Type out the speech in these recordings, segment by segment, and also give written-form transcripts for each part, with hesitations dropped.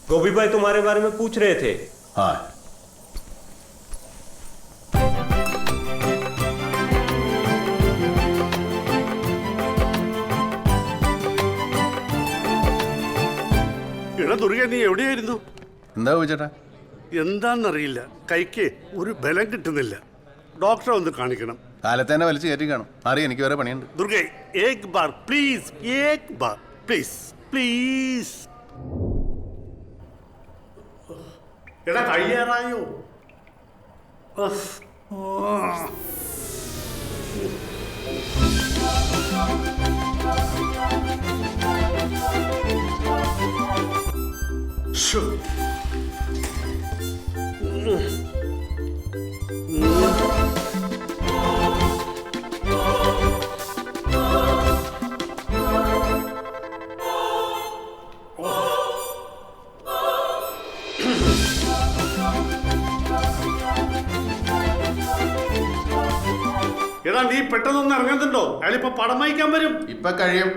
गोभी भाई तुम्हारे बारे में पूछ रहे थे। हाँ എടാ ദുർഗ, നീ എവിടെയായിരുന്നു? എന്താ ചോദിച്ചേട്ടാ? എന്താന്നറിയില്ല, കൈക്ക് ഒരു ബലം കിട്ടുന്നില്ല. ഡോക്ടറെ ഒന്ന് കാണിക്കണം. കാലത്ത് തന്നെ വലിച്ചു കയറ്റി കാണും. മാറി, എനിക്ക് വേറെ പണിയുണ്ട്. ദുർഗ, ഏക് ബാർ പ്ലീസ്, ഏക് ബാർ പ്ലീസ്, പ്ലീസ്. എടാ കഴിയാറായോ? എടാ നീ പെട്ടെന്നൊന്ന് ഇറങ്ങുന്നുണ്ടോ? അയാളിപ്പോ പടം വായിക്കാൻ വരും. ഇപ്പൊ കഴിയും.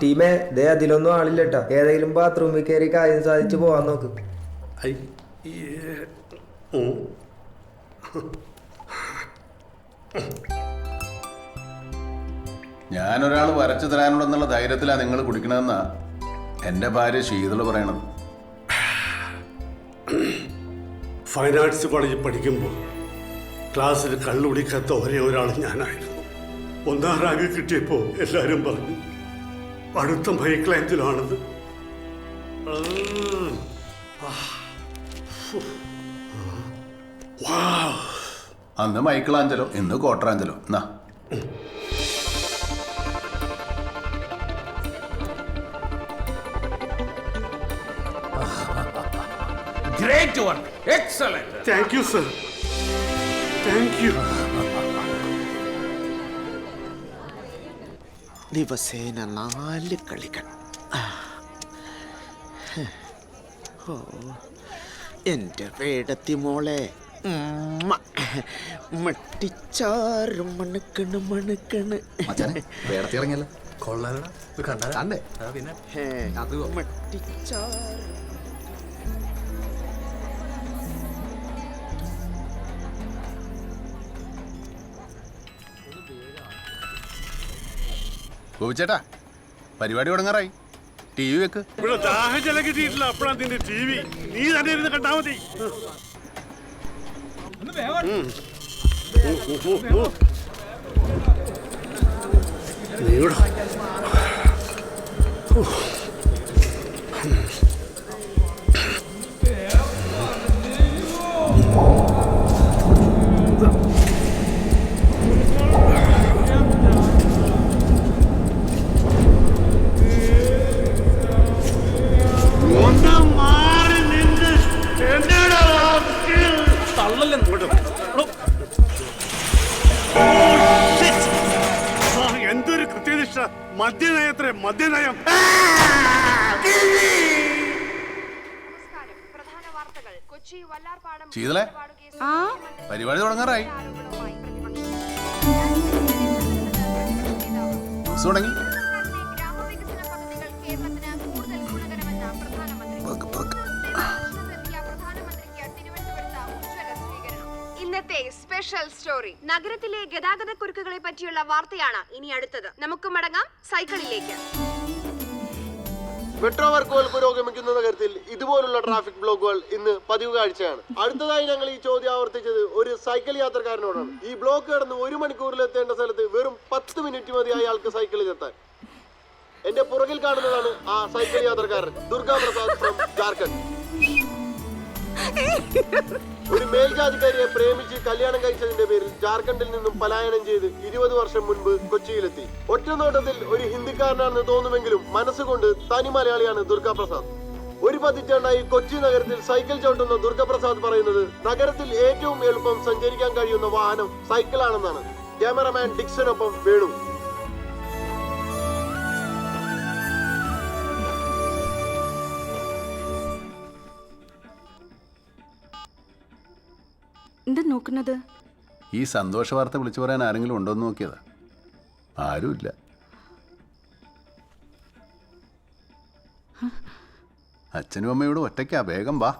ടീമേ, ദേ അതിലൊന്നും ആളില്ല കേട്ടോ. ഏതെങ്കിലും ബാത്റൂമിൽ കയറി കാര്യം സാധിച്ചു പോവാൻ നോക്ക്. ഞാനൊരാൾ വരച്ചു തരാനുണ്ടെന്നുള്ള ധൈര്യത്തിലാണ് നിങ്ങൾ കുടിക്കണമെന്നാ എൻ്റെ ഭാര്യ ശീതള പറയണത്. ഫൈൻ ആർട്സ് കോളേജിൽ പഠിക്കുമ്പോൾ ക്ലാസ്സിൽ കള്ളുടിക്കാത്ത ഒരേ ഒരാൾ ഞാനായിരുന്നു. 1ാം റാങ്ക് കിട്ടിയപ്പോൾ എല്ലാവരും പറഞ്ഞു അടുത്ത മൈക്ലാഞ്ചിലാണെന്ന്. അന്ന് മൈക്കിളാഞ്ചലോ, ഇന്ന് കോട്ടറാഞ്ചലോ. എന്നാ Great work. Excellent. Thank you sir, thank you. ദിവസേന 4 കളികൾ. ഓ എൻ്റെ വേടത്തി മോളെ, മട്ടിച്ചാറും മണക്കണ് മണക്കണ്. മട്ടിച്ചാറ് ഗോപിച്ചേട്ടാ, പരിപാടി തുടങ്ങാറായി. ടി വി വെക്ക്. ഇവിടെ ദാഹജലം കിട്ടിയിട്ടില്ല, അപ്പോഴാണ് നിന്റെ ടി വി. നീ തന്നെ ഇരുന്ന് കണ്ടാ മതി. നീടാ എന്തൊരു കൃത്യനിഷ്ഠ! മദ്യനയത്രേ, മദ്യനയം. ശീതളെ, പരിപാടി തുടങ്ങാറായി. തുടങ്ങി. ഇന്നത്തെ സ്പെഷ്യൽ സ്റ്റോറി നഗരത്തിലെ ഗതാഗത കുരുക്കുകളെ പറ്റിയുള്ള വാർത്തയാണ് ഇനി അടുത്തത്. നമുക്ക് മടങ്ങാം സൈക്കിളിലേക്ക്. മെട്രോ വർക്കുകൾ പുരോഗമിക്കുന്ന നഗരത്തിൽ ഇതുപോലുള്ള ട്രാഫിക് ബ്ലോക്കുകൾ ഇന്ന് പതിവ് കാഴ്ചയാണ്. അടുത്തതായി ഞങ്ങൾ ഈ ചോദ്യം ആവർത്തിച്ചത് ഒരു സൈക്കിൾ യാത്രക്കാരനോടാണ്. ഈ ബ്ലോക്ക് കടന്ന് 1 മണിക്കൂറിൽ എത്തേണ്ട സ്ഥലത്ത് വെറും 10 മിനിറ്റ് മതി അയാൾക്ക് സൈക്കിളിൽ എത്താൻ. എന്റെ പുറകിൽ കാണുന്നതാണ് ആ സൈക്കിൾ യാത്രക്കാരൻ, ദുർഗാ പ്രസാദ് ഫ്രം ജാർഖണ്ഡ്. ഒരു മേൽജാതിക്കാരിയെ പ്രേമിച്ച് കല്യാണം കഴിച്ചതിന്റെ പേരിൽ ജാർഖണ്ഡിൽ നിന്നും പലായനം ചെയ്ത് 20 വർഷം മുൻപ് കൊച്ചിയിലെത്തി. ഒറ്റനോട്ടത്തിൽ ഒരു ഹിന്ദിക്കാരനാണെന്ന് തോന്നുമെങ്കിലും മനസ്സുകൊണ്ട് തനി മലയാളിയാണ് ദുർഗാ പ്രസാദ്. 1 പതിറ്റാണ്ടായി കൊച്ചി നഗരത്തിൽ സൈക്കിൾ ചവിട്ടുന്ന ദുർഗാ പ്രസാദ് പറയുന്നത് നഗരത്തിൽ ഏറ്റവും എളുപ്പം സഞ്ചരിക്കാൻ കഴിയുന്ന വാഹനം സൈക്കിളാണെന്നാണ്. ക്യാമറമാൻ ഡിക്സനൊപ്പം വേണു. എന്താ നോക്കുന്നത്? ഈ സന്തോഷ വാർത്ത വിളിച്ചു പറയാൻ ആരെങ്കിലും ഉണ്ടോ എന്ന് നോക്കിയതാ. ആരുമില്ല. അച്ഛനും അമ്മയോട് ഒറ്റയ്ക്കാ, വേഗം വാ.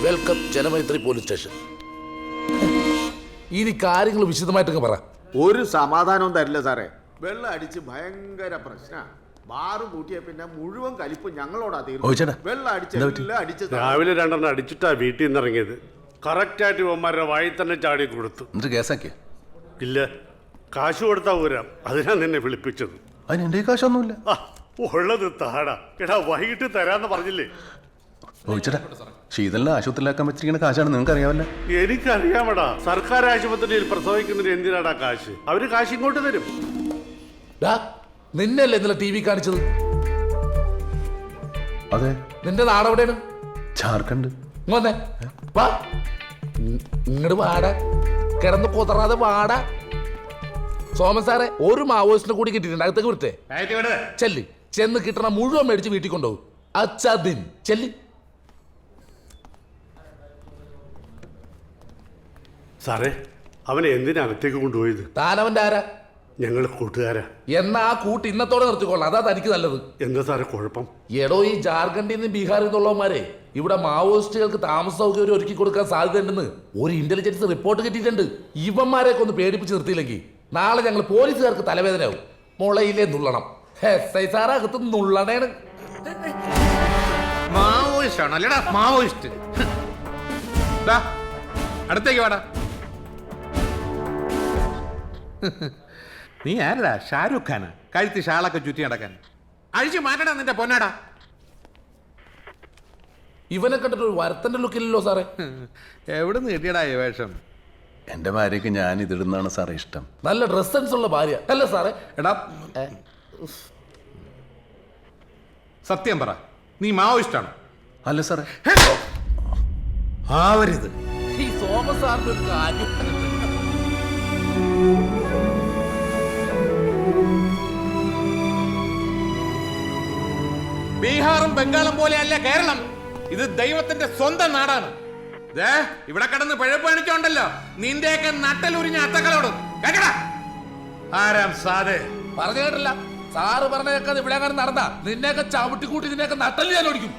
Welcome Janamaithri police station. ഇനി കാര്യങ്ങൾ വിശദമായിട്ടൊക്കെ പറ. ഒരു സമാധാനവും തരില്ല സാറേ. വെള്ളം അടിച്ച് ഭയങ്കര പ്രശ്ന. ബാറ് കൂട്ടിയ പിന്നെ മുഴുവൻ കലിപ്പ് ഞങ്ങളോടാ ഓ ചേട്ടാ, തീർന്നു. വെള്ളം അടിച്ച് രാവിലെ 2 അടിച്ചിട്ടാ വീട്ടിൽ നിന്ന് ഇറങ്ങിയത്. കറക്റ്റായിട്ട് ഇവന്മാരുടെ വായി തന്നെ ചാടി കൊടുത്തു. എന്നിട്ട് കേസാക്കിയ? ഇല്ല, കാശ് കൊടുത്താ ഊരാം. അതിനാ നിന്നെ വിളിപ്പിച്ചത്. അതിന് എൻ്റെ കാശൊന്നുമില്ല. ആ, ഉള്ളത് താടാ. എടാ വൈകിട്ട് തരാന്ന് പറഞ്ഞില്ലേ? ചോദിച്ചടാ, ശീതലിനെ ആശുപത്രിയിലാക്കാൻ വെച്ചിരിക്കുന്ന കാശാണ് നിങ്ങൾക്ക് അറിയാമല്ലോ. എനിക്കറിയാമടാ. സർക്കാർ ആശുപത്രിയിൽ പ്രസവിക്കുന്നതിന് എന്തിനാടാ കാശ്? അവര് കാശ് ഇങ്ങോട്ട് തരും. നിന്നല്ലേ ഇന്നലെ ടി വി കാണിച്ചത്? അതെ. നിന്റെ നാടെവിടെയാണ്? ജാർഖണ്ഡ്. വന്നേ വാ, ഇങ്ങോട്ട് വാടാ, കിടന്ന് കുതറാതെ വാടാ. സോമൻ സാറെ, ഒരു മാവോയിസ്റ്റിനെ കൂടി കിട്ടിയിട്ടുണ്ട്. അകത്തേക്ക് വിട്ടേ. ചെല്ല്, ചെന്ന് കിട്ടണ മുഴുവൻ മേടിച്ച് വീട്ടിൽ കൊണ്ടുപോകും. അച്ഛാദിൻ ചെല്ലി. സാറേ, അവനെ എന്തിനാ അകത്തേക്ക് കൊണ്ടുപോയത്? താനവന്റെ ആരാ? ഞങ്ങൾ കൂട്ടുകാരാ. എന്നാ ആ കൂട്ട് ഇന്നത്തോടെ നിർത്തിക്കൊള്ളാം. അതാ തനിക്ക് നല്ലത്. എന്താ സാറേ കുഴപ്പം? എടോ, ഈ ജാർഖണ്ഡിൽ നിന്ന് ബീഹാറിൽ നിന്നുള്ളവന്മാരെ ഇവിടെ മാവോയിസ്റ്റുകൾക്ക് താമസ സൗകര്യം ഒരുക്കി കൊടുക്കാൻ സാധ്യതയുണ്ടെന്ന് ഒരു ഇന്റലിജൻസ് റിപ്പോർട്ട് കിട്ടിയിട്ടുണ്ട്. ഇവന്മാരെയൊക്കെ ഒന്ന് പേടിപ്പിച്ച് നിർത്തിയില്ലെങ്കിൽ നാളെ ഞങ്ങൾ പോലീസുകാർക്ക് തലവേദനയാവും. മുളയിലെ നുള്ളണം. SI സാറ് അകത്ത് നുള്ളണേണ്. മാവോയിസ്റ്റ് ആണോ? അല്ലേടാ മാവോയിസ്റ്റ്. അടുത്തേക്ക് വാടാ. നീ ആരടാ? ഷാരൂഖ് ഖാനാ? കഴുത്തി ഷാളൊക്കെ ചുറ്റി നടക്കാൻ. അഴിച്ചു മാറ്റടാ നിന്റെ പൊന്നാടാ. ഇവനെ കണ്ടിട്ട് ഒരു വരത്തന്റെ ലുക്കില്ലല്ലോ സാറേ. എവിടെ നിന്ന് കിട്ടിയടാ ഈ വേഷം? എൻ്റെ ഭാര്യയ്ക്ക് ഞാൻ ഇതിടുന്നതാണ് സാറേ ഇഷ്ടം. നല്ല ഡ്രസ് സെൻസ് ഉള്ള ഭാര്യ അല്ല സാറേ? എടാ സത്യം പറ, നീ മാവോയിസ്റ്റ് ആണോ? അല്ല സാറേ. ആവരുത്. ഈ തോമസ് സാറിന്റെ ഒരു കാര്യം. ബീഹാറും ബംഗാളും പോലെയല്ല കേരളം. ഇത് ദൈവത്തിന്റെ സ്വന്തം നാടാണ്. ഇവിടെ കിടന്ന് പിഴപ്പ് കാണിച്ചോണ്ടല്ലോ നിന്റെയൊക്കെ നട്ടലുരിഞ്ഞ അത്തകളോടും കേക്കടാ. ആരാം സാധേ പറഞ്ഞു കേട്ടില്ല. സാറ് പറഞ്ഞേക്കാ ഇവിടെ അങ്ങനെ നടന്ന നിന്നെയൊക്കെ ചവിട്ടിക്കൂട്ടി നിന്നെയൊക്കെ നട്ടല് ഞാൻ ഓടിക്കും.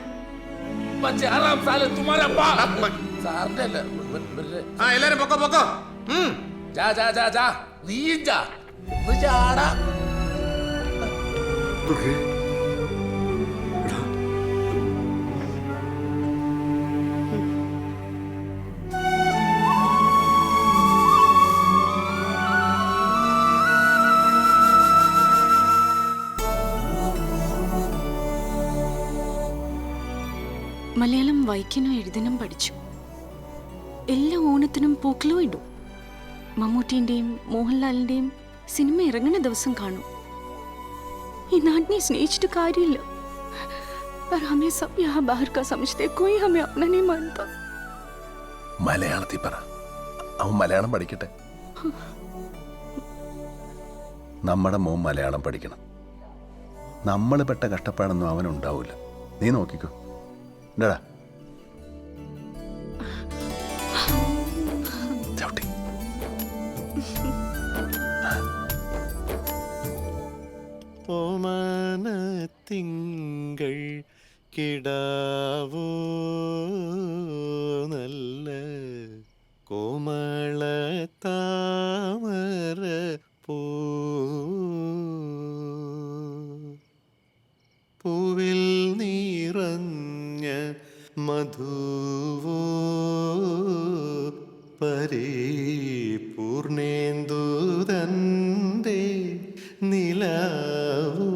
സാറിന്റെ അല്ല. ആ എല്ലാരും പൊക്കോ പൊക്കോ. നീയും ചാടാ. മലയാളം വായിക്കാനും എഴുതാനും പഠിച്ചു. എല്ലാ ഓണത്തിനും പൂക്കളും ഇടും. മമ്മൂട്ടിൻ്റെയും മോഹൻലാലിൻ്റെയും സിനിമ ഇറങ്ങുന്ന ദിവസം കാണും. ഈ നാടിനെ സ്നേഹിച്ചിട്ട് കാര്യമില്ല. पर हमें सब यहाँ बाहर का समझते, कोई हमें अपना नहीं मानता. മലയാളത്തിൽ പറ, അവൻ മലയാളം പഠിക്കട്ടെ. നമ്മുടെ മോൻ മലയാളം പഠിക്കണം. നമ്മൾ പെട്ട കഷ്ടപ്പാടൊന്നും അവനുണ്ടാവില്ല. നീ നോക്കിക്കോ. എന്താടാ ചവിട്ടി. തിങ്കൾ കിടാവോ നല്ല കോമള താമര പൂവിൽ നിറഞ്ഞ മധുവോ പരിപൂർണേന്ദു തന്റെ നിലാവോ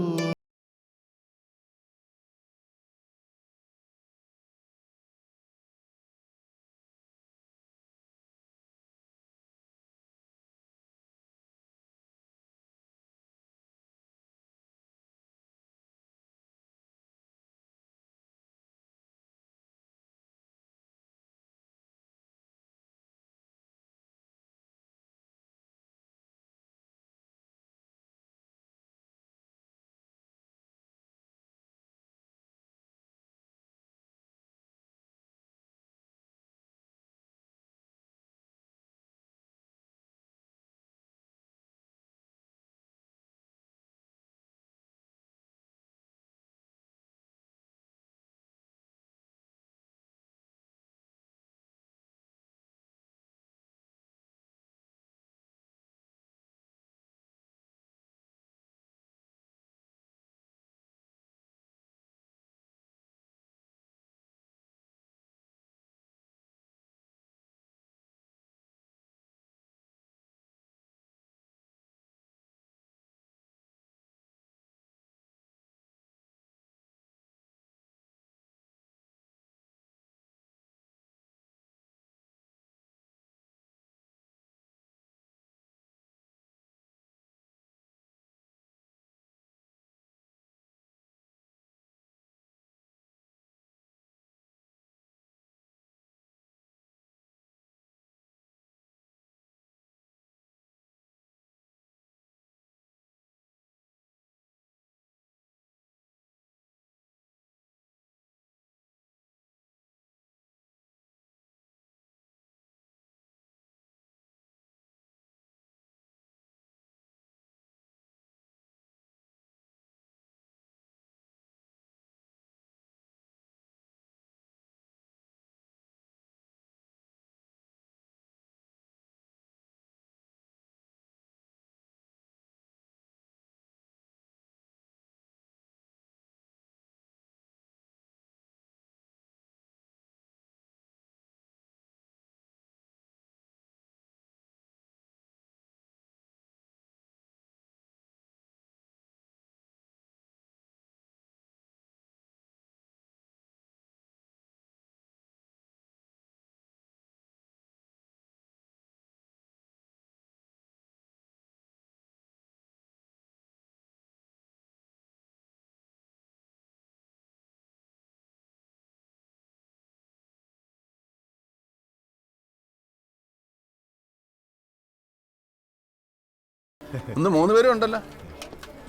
ഒന്ന് 3 പേരും ഉണ്ടല്ലോ.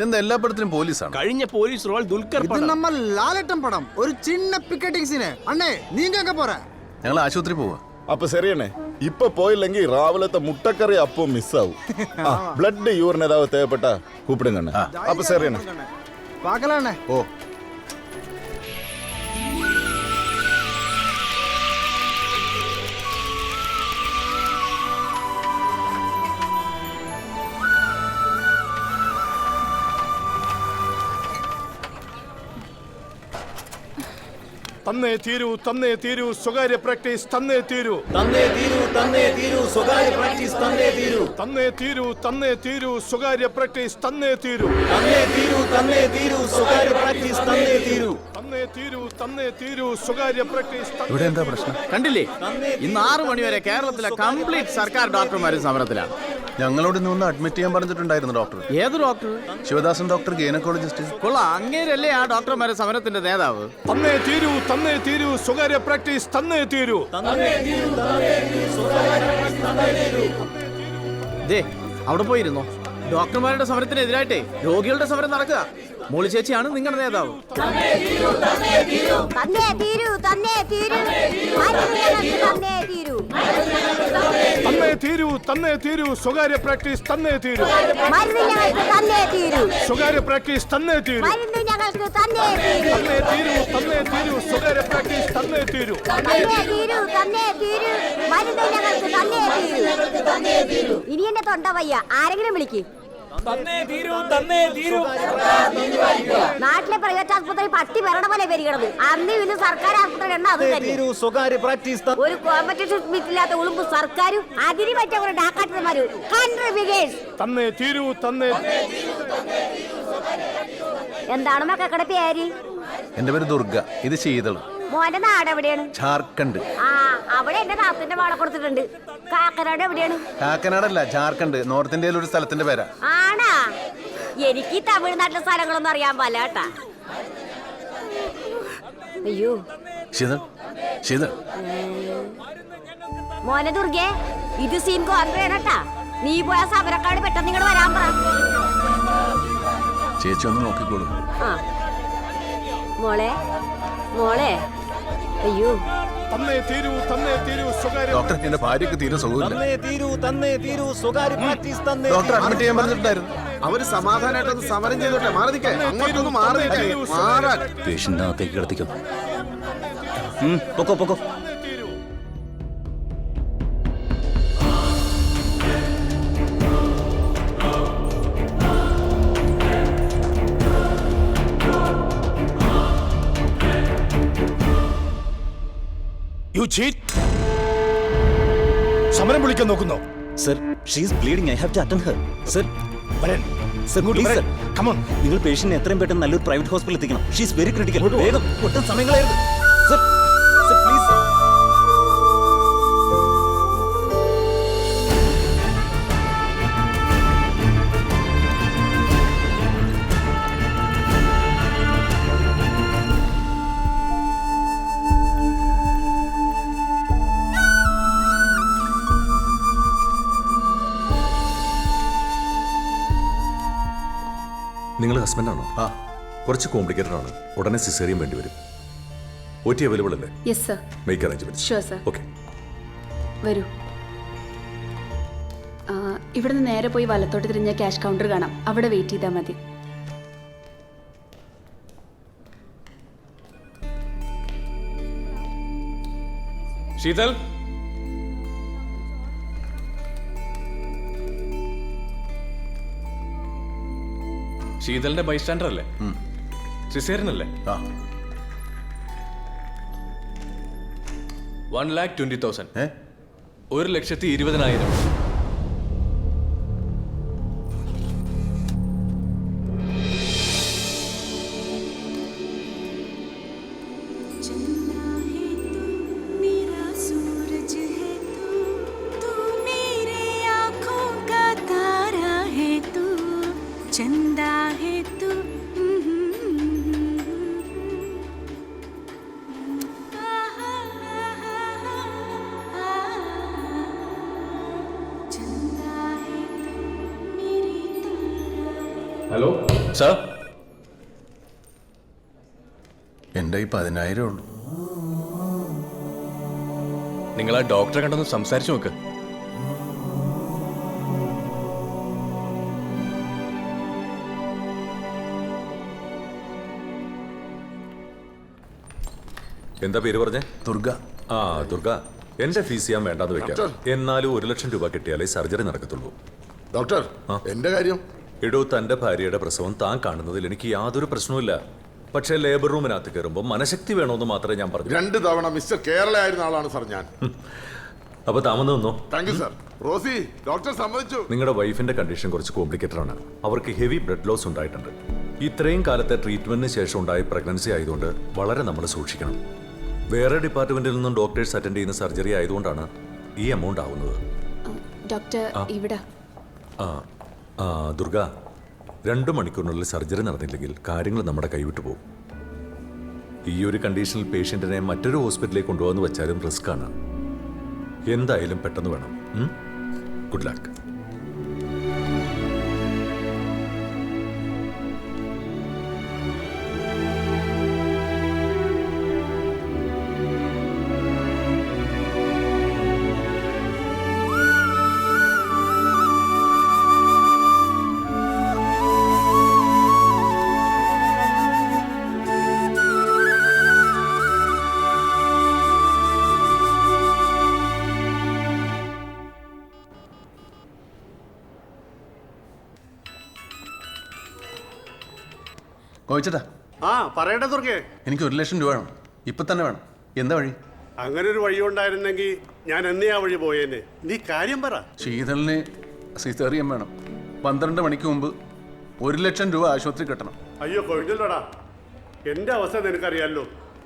എന്താ എല്ലാ പടത്തിലും പോലീസാണ്? കഴിഞ്ഞ പോലീസ് റോൾ ദുൽഖർ இது நம்ம லாலட்டம் படம் ஒரு சின்ன பிக்கெட்டிங் சீன் அண்ணே நீங்க எங்க போற ഞങ്ങൾ ആശുപത്രി പോവാ. അപ്പൊ ശരിയണ്ണേ, ഇപ്പൊ പോയില്ലെങ്കിൽ രാവിലത്തെ മുട്ടക്കറി അപ്പം മിസ്സാവും. Blood urine ഏതാവത് തേവപ്പെട്ട കൂപ്പിടുങ്ങണ്ണേ. അപ്പൊ ശരിയണ്ണേ, பார்க்கலாம் அண்ணே ഓ തന്നേ തീരൂ സ്വകാര്യ പ്രാക്ടീസ് തന്നേ തീരൂ സ്വകാര്യ പ്രാക്ടീസ് തന്നേ തീരൂ തന്നേ തീരൂ സ്വകാര്യ പ്രാക്ടീസ് തന്നേ തീരൂ സ്വകാര്യ പ്രാക്ടീസ് തന്നേ തീരൂ തന്നേ തീരൂ സ്വകാര്യ പ്രാക്ടീസ്. ഇവിടെ എന്താ പ്രശ്നം? കണ്ടില്ലേ, ഇന്ന് 6 മണി വരെ കേരളത്തിലെ കംപ്ലീറ്റ് സർക്കാർ ഡോക്ടർമാരും സമരത്തിലാണ്. ഞങ്ങളോട് ഇന്ന് ഒന്ന് അഡ്മിറ്റ് ചെയ്യാൻ പറഞ്ഞിട്ടുണ്ടായിരുന്നു ഡോക്ടർ. ഏത് ഡോക്ടർ? Sivadasan doctor, gynaecologist. കൊള്ളാം, അങ്ങേരല്ലേ ആ ഡോക്ടർമാരെ സമരത്തിന്റെ നേതാവ്? തന്നേ തീരൂ സ്വകാര്യ പ്രാക്ടീസ് തന്നേ തീരൂ. ദേ അവിടെ പോയിരുന്നോ, ഡോക്ടർമാരുടെ സമരത്തിനെതിരായിട്ടേ രോഗികളുടെ സമരം നടക്കുക. മോളി ചേച്ചിയാണ് നിങ്ങളുടെ നേതാവ്. തന്നേ തീരൂ തന്നേ തീരൂ സ്വകാര്യ പ്രാക്ടീസ് തന്നേ തീരൂ. സ്വകാര്യ പ്രാക്ടീസ് തന്നേ തീരൂ. തന്നേ തീരൂ സ്വകാര്യ പ്രാക്ടീസ് തന്നേ തീരൂ. ഇനി എന്നെ തൊണ്ട വയ്യ, ആരെങ്കിലും വിളിക്ക്. നാട്ടിലെ പ്രൈവറ്റ് ആശുപത്രി പട്ടി വരണ പോലെ പെരുകണത്. അന്ന് ഇന്ന് സർക്കാർ ആശുപത്രി എണ്ണ അത് തന്നെ. സ്വകാര്യ പ്രാക്ടീസ് ഒരു കോമ്പറ്റീഷൻ സ്പിരിറ്റില്ലാത്ത ഉളുമ്പ് സർക്കാരും അതിന് പറ്റിയ ഒരു ഡാക്കാറ്റർമാരും തന്നേ തീരൂ. എന്താണ് മക്കളുടെ പേര്? എന്റെ പേര് ദുർഗ, ഇത് ശീതൾ. മോന്റെ നാട് എവിടെയാണ്? ജാർഖണ്ഡ്. ആ, അവിടെ എന്റെ നാത്തിന്റെ വാള കൊടുത്തിട്ടുണ്ട്. കാക്കനാട് എവിടെയാണ്? കാക്കനാടല്ല, ജാർഖണ്ഡ്. നോർത്ത് ഇന്ത്യയിലെ ഒരു സ്ഥലത്തിന്റെ പേരാ. ആണാ? എനിക്ക് തമിഴ്നാട്ടിലെ സ്ഥലങ്ങളൊന്നും അറിയാൻ പാടില്ല കേട്ടാ. അയ്യോ ശീതൾ. മോനെ ദുർഗേ, ഇത് സീൻ കോൺഗ്രേട്ടാ. നീ പോയ സമരക്കാട് പെട്ടെന്ന് ഇങ്ങോട്ട് വരാൻ പറ. ചേച്ചി ഒന്ന് നോക്കിക്കോളൂ. ആ മോളെ. അയ്യോ, തന്നേ തീരൂ സ്വകാര്യ. ഡോക്ടർ, എന്റെ ഭാര്യക്ക് തീരെ സുഖമില്ല. സ്വകാര്യ പ്രാക്ടീസ് തന്നേ. ഡോക്ടർ അഡ്മിറ്റ് ചെയ്യാൻ പറഞ്ഞിട്ടുണ്ടായിരുന്നു. അവര് സമാധാനമായിട്ടൊന്ന് സമരം ചെയ്തോട്ടെ. മാറിക്കേ, അങ്ങോട്ടൊന്ന് മാറാൻ. പേഷ്യന്റിനകത്തേക്ക് കിടത്തിക്കും. പൊക്കോ. You cheat! സമരം വിളിക്കാൻ നോക്കുന്നോ? Sir, she is bleeding. I have to attend her. Sir, please sir, come on. നിങ്ങൾ പേഷ്യന്റിനെ എത്രയും പെട്ടെന്ന് നല്ലൊരു പ്രൈവറ്റ് ഹോസ്പിറ്റലിൽ എത്തിക്കണം. She is very critical. വേഗം, ഒട്ടും സമയം കളയരുത്. Sir, please. നിങ്ങൾ ഹസ്ബൻഡാണോ? ആ, കുറച്ച് കോംപ്ലിക്കേറ്റഡ് ആണ്. ഉടനെ സിസേറിയൻ വേണ്ടി വരും. OT അവൈലബിൾ അല്ലേ? Yes sir. Make arrangements. Sure sir. Okay. വരൂ. ഇവിടുന്ന് നേരെ പോയി വലത്തോട്ട് തിരിഞ്ഞ ക്യാഷ് കൗണ്ടർ കാണാം. അവിടെ വെയിറ്റ് ചെയ്താൽ മതി. ശീതൾ, ശീതളിന്റെ ബൈസ്റ്റാൻഡർ അല്ലേ? സിസേറിയൻ അല്ലേ? 1,20,000. 1,20,000. चंदा है तू. चंदा है तू मेरी ഹലോ സാർ. എൻ്റെ ഈ 10,000 ഉള്ളൂ. നിങ്ങൾ ആ ഡോക്ടറെ കണ്ടൊന്ന് സംസാരിച്ചു നോക്ക്. എന്താ പേര് പറഞ്ഞേ? ദുർഗ. ആ ദുർഗ, എന്റെ ഫീസ് ചെയ്യാൻ വേണ്ടാന്ന് വെക്കാം. എന്നാലും 1 ലക്ഷം രൂപ കിട്ടിയാലേ സർജറി നടക്കത്തുള്ളൂ. ഡോക്ടർ എന്റെ കാര്യം? എടോ, തന്റെ ഭാര്യയുടെ പ്രസവം താൻ കാണുന്നതിൽ എനിക്ക് യാതൊരു പ്രശ്നവുമില്ല. പക്ഷേ ലേബർ റൂമിനകത്ത് കയറുമ്പോൾ മനഃശക്തി വേണമെന്ന് മാത്രമേ ഞാൻ പറഞ്ഞു. 2 തവണ മിസ്റ്റർ കേരള ആയിരുന്ന ആളാണ് സാർ ഞാൻ. അപ്പൊ താമന്ന് നിന്നോ. Thank you sir. Rosy, doctor സമ്മതിച്ചു. നിങ്ങളുടെ വൈഫിന്റെ കണ്ടീഷൻ കുറച്ച് കോംപ്ലിക്കേറ്റഡ് ആണ്. അവർക്ക് ഹെവി ബ്ലഡ് ലോസ് ഉണ്ടായിട്ടുണ്ട്. ഇത്രയും കാലത്തെ ട്രീറ്റ്മെന്റിന് ശേഷം ഉണ്ടായ പ്രഗ്നൻസി ആയതുകൊണ്ട് വളരെ നമ്മൾ സൂക്ഷിക്കണം. വേറെ ഡിപ്പാർട്ട്മെന്റിൽ നിന്നും ഡോക്ടേഴ്സ് അറ്റൻഡ് ചെയ്യുന്ന സർജറി ആയതുകൊണ്ടാണ് ഈ എമൗണ്ട് ആവുന്നത്. ഡോക്ടർ ഇവിടെ ദുർഗ, 2 മണിക്കൂറിനുള്ളിൽ സർജറി നടന്നില്ലെങ്കിൽ കാര്യങ്ങൾ നമ്മുടെ കൈവിട്ടു പോകും. ഈ ഒരു കണ്ടീഷനിൽ പേഷ്യന്റിനെ മറ്റൊരു ഹോസ്പിറ്റലിലേക്ക് കൊണ്ടുപോകാന്ന് വെച്ചാലും റിസ്ക് ആണ്. എന്തായാലും പെട്ടെന്ന് വേണം. Good luck. കോയിച്ചേട്ടാ. ആ പറയട്ടെ ദുർഗേ. എനിക്ക് 1 ലക്ഷം രൂപ വേണം. ഇപ്പൊ തന്നെ വേണം. എന്താ വഴി? അങ്ങനെ ഒരു വഴി ഉണ്ടായിരുന്നെങ്കിൽ ഞാൻ എന്നേ ആ വഴി പോയേനെ. നീ കാര്യം പറ. ശീതളിന് സിസേറിയൻ വേണം. 12 മണിക്ക് മുമ്പ് 1 ലക്ഷം രൂപ ആശുപത്രി കെട്ടണം. അയ്യോ കൊഴിഞ്ഞല്ലോടാ, എൻ്റെ അവസ്ഥ നിനക്കറിയാമല്ലോ.